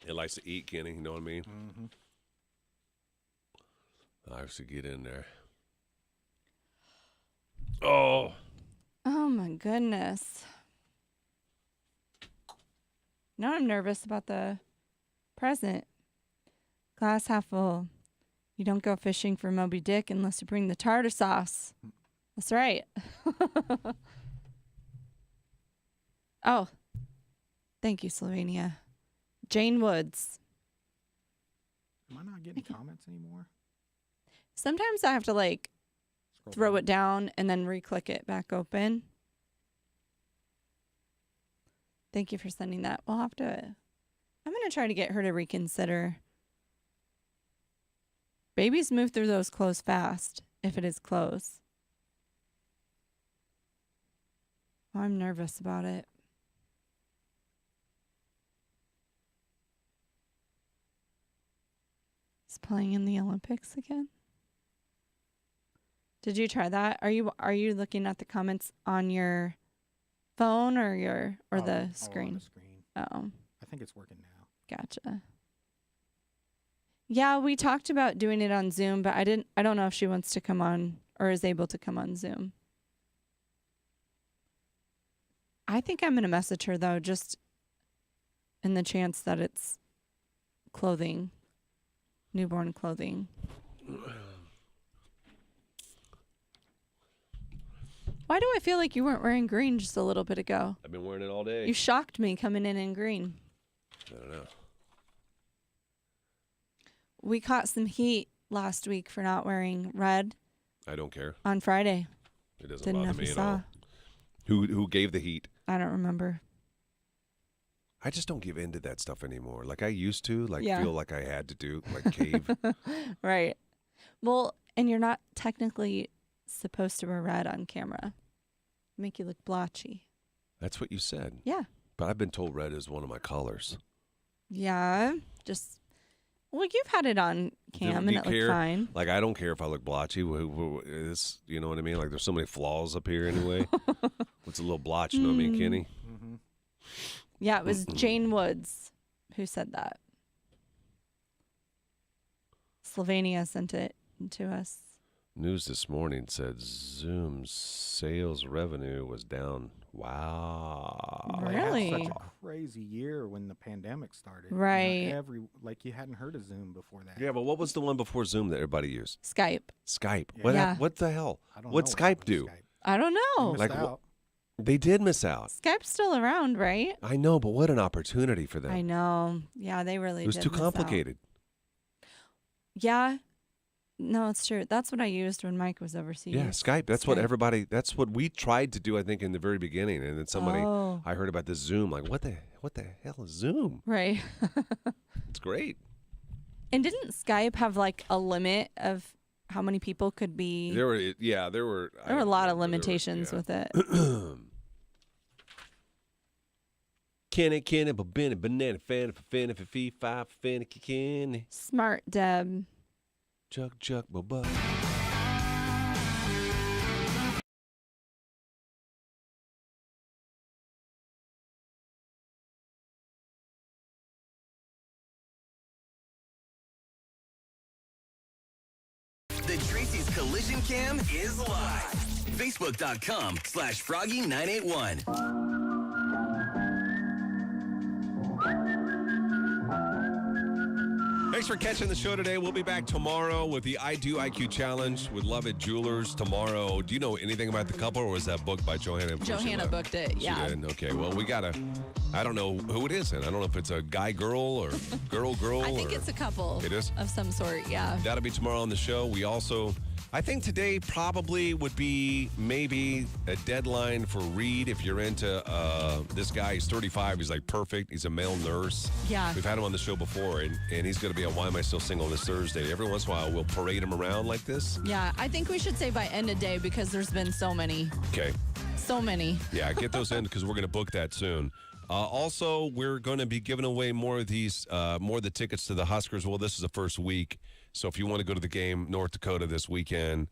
It likes to eat, Kenny. You know what I mean? Mm-hmm. I have to get in there. Oh. Oh, my goodness. Now I'm nervous about the present. Glass half full. You don't go fishing for Moby Dick unless you bring the tartar sauce. That's right. Oh, thank you, Slovenia. Jane Woods. Am I not getting comments anymore? Sometimes I have to like throw it down and then re-click it back open. Thank you for sending that. We'll have to. I'm going to try to get her to reconsider. Babies move through those clothes fast if it is clothes. I'm nervous about it. It's playing in the Olympics again. Did you try that? Are you looking at the comments on your phone or the screen? On the screen. Oh. I think it's working now. Gotcha. Yeah, we talked about doing it on Zoom, but I don't know if she wants to come on or is able to come on Zoom. I think I'm going to message her though, just in the chance that it's clothing, newborn clothing. Why do I feel like you weren't wearing green just a little bit ago? I've been wearing it all day. You shocked me coming in green. I don't know. We caught some heat last week for not wearing red. I don't care. On Friday. It doesn't Didn't know bother if me you at all. Who gave the heat? I don't remember. I just don't give in to that stuff anymore. Like I used to, Yeah. feel like I had to do, like cave. Right. Well, and you're not technically supposed to wear red on camera. Make you look blotchy. That's what you said. Yeah. But I've been told red is one of my colors. Yeah. Well, you've had it on cam and it looked fine. Like I don't care if I look blotchy. It's, you know what I mean? Like there's so many flaws up here anyway. What's a little blotch? You know what I mean, Kenny? Mm-hmm. Yeah, it was Jane Woods who said that. Slovenia sent it to us. News this morning said Zoom's sales revenue was down. Wow. Really? They had such a crazy year when the pandemic started. Right. You hadn't heard of Zoom before that. Yeah, but what was the one before Zoom that everybody used? Skype. Skype. Yeah. What the hell? I don't What'd know Skype do? I don't know. Missed out. They did miss out. Skype's still around, right? I know, but what an opportunity for them. I know. Yeah, they really It was did too miss out. complicated. Yeah. No, it's true. That's what I used when Mike was overseas. Yeah, Skype. That's Skype. that's what we tried to do, I think, in the very beginning. And then somebody, Oh. I heard about this Zoom. Like, what the hell is Zoom? Right. It's great. And didn't Skype have like a limit of how many people could be? There were I There were a don't lot of remember. limitations with it. Kenny, banana, banana, fanny, fee, five, fanny, Kenny. Smart Deb. Chuck, bubba. The Tracy's Collision Cam is live. Facebook.com/Froggy981. Thanks for catching the show today. We'll be back tomorrow with the I Do IQ Challenge with Love It Jewelers tomorrow. Do you know anything about the couple, or was that booked by Johanna? Johanna booked it, yeah. She did? Okay, well, I don't know who it is, and I don't know if it's a guy-girl or girl-girl. I think it's a couple. It is? Of some sort, yeah. That'll be tomorrow on the show. We also I think today probably would be maybe a deadline for Reed if you're into this guy. He's 35. He's like perfect. He's a male nurse. Yeah. We've had him on the show before, and he's going to be on Why Am I Still Single this Thursday. Every once in a while, we'll parade him around like this. Yeah, I think we should say by end of day because there's been so many. Okay. So many. Yeah, get those in because we're going to book that soon. Also, we're going to be giving away more of the tickets to the Huskers. Well, this is the first week. So if you want to go to the game, North Dakota this weekend,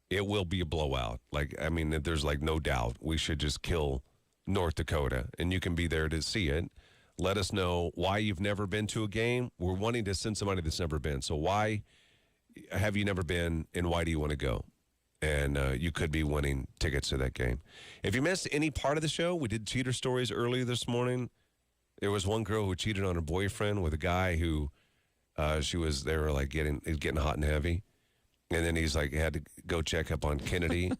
it will be a blowout. There's no doubt. We should just kill North Dakota, and you can be there to see it. Let us know why you've never been to a game. We're wanting to send somebody that's never been. So why have you never been, and why do you want to go? And you could be winning tickets to that game. If you missed any part of the show, we did cheater stories earlier this morning. There was one girl who cheated on her boyfriend with a guy who they were like getting hot and heavy. And then he's like, had to go check up on Kennedy,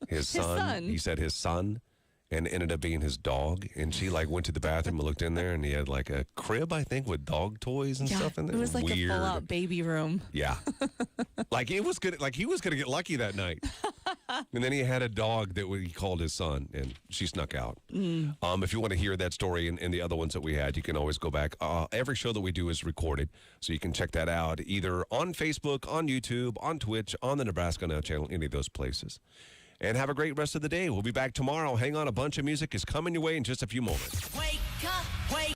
his son. He said his son, and it ended up being his dog. And she went to the bathroom and looked in there, and he had like a crib, I think, with dog toys and stuff in there. It was like weird. A full-out baby room. Yeah. He was gonna get lucky that night. And then he had a dog that he called his son, and she snuck out. If you want to hear that story and the other ones that we had, you can always go back. Every show that we do is recorded, so you can check that out either on Facebook, on YouTube, on Twitch, on the Nebraska Now channel, any of those places. And have a great rest of the day. We'll be back tomorrow. Hang on, a bunch of music is coming your way in just a few moments. Wake up, wake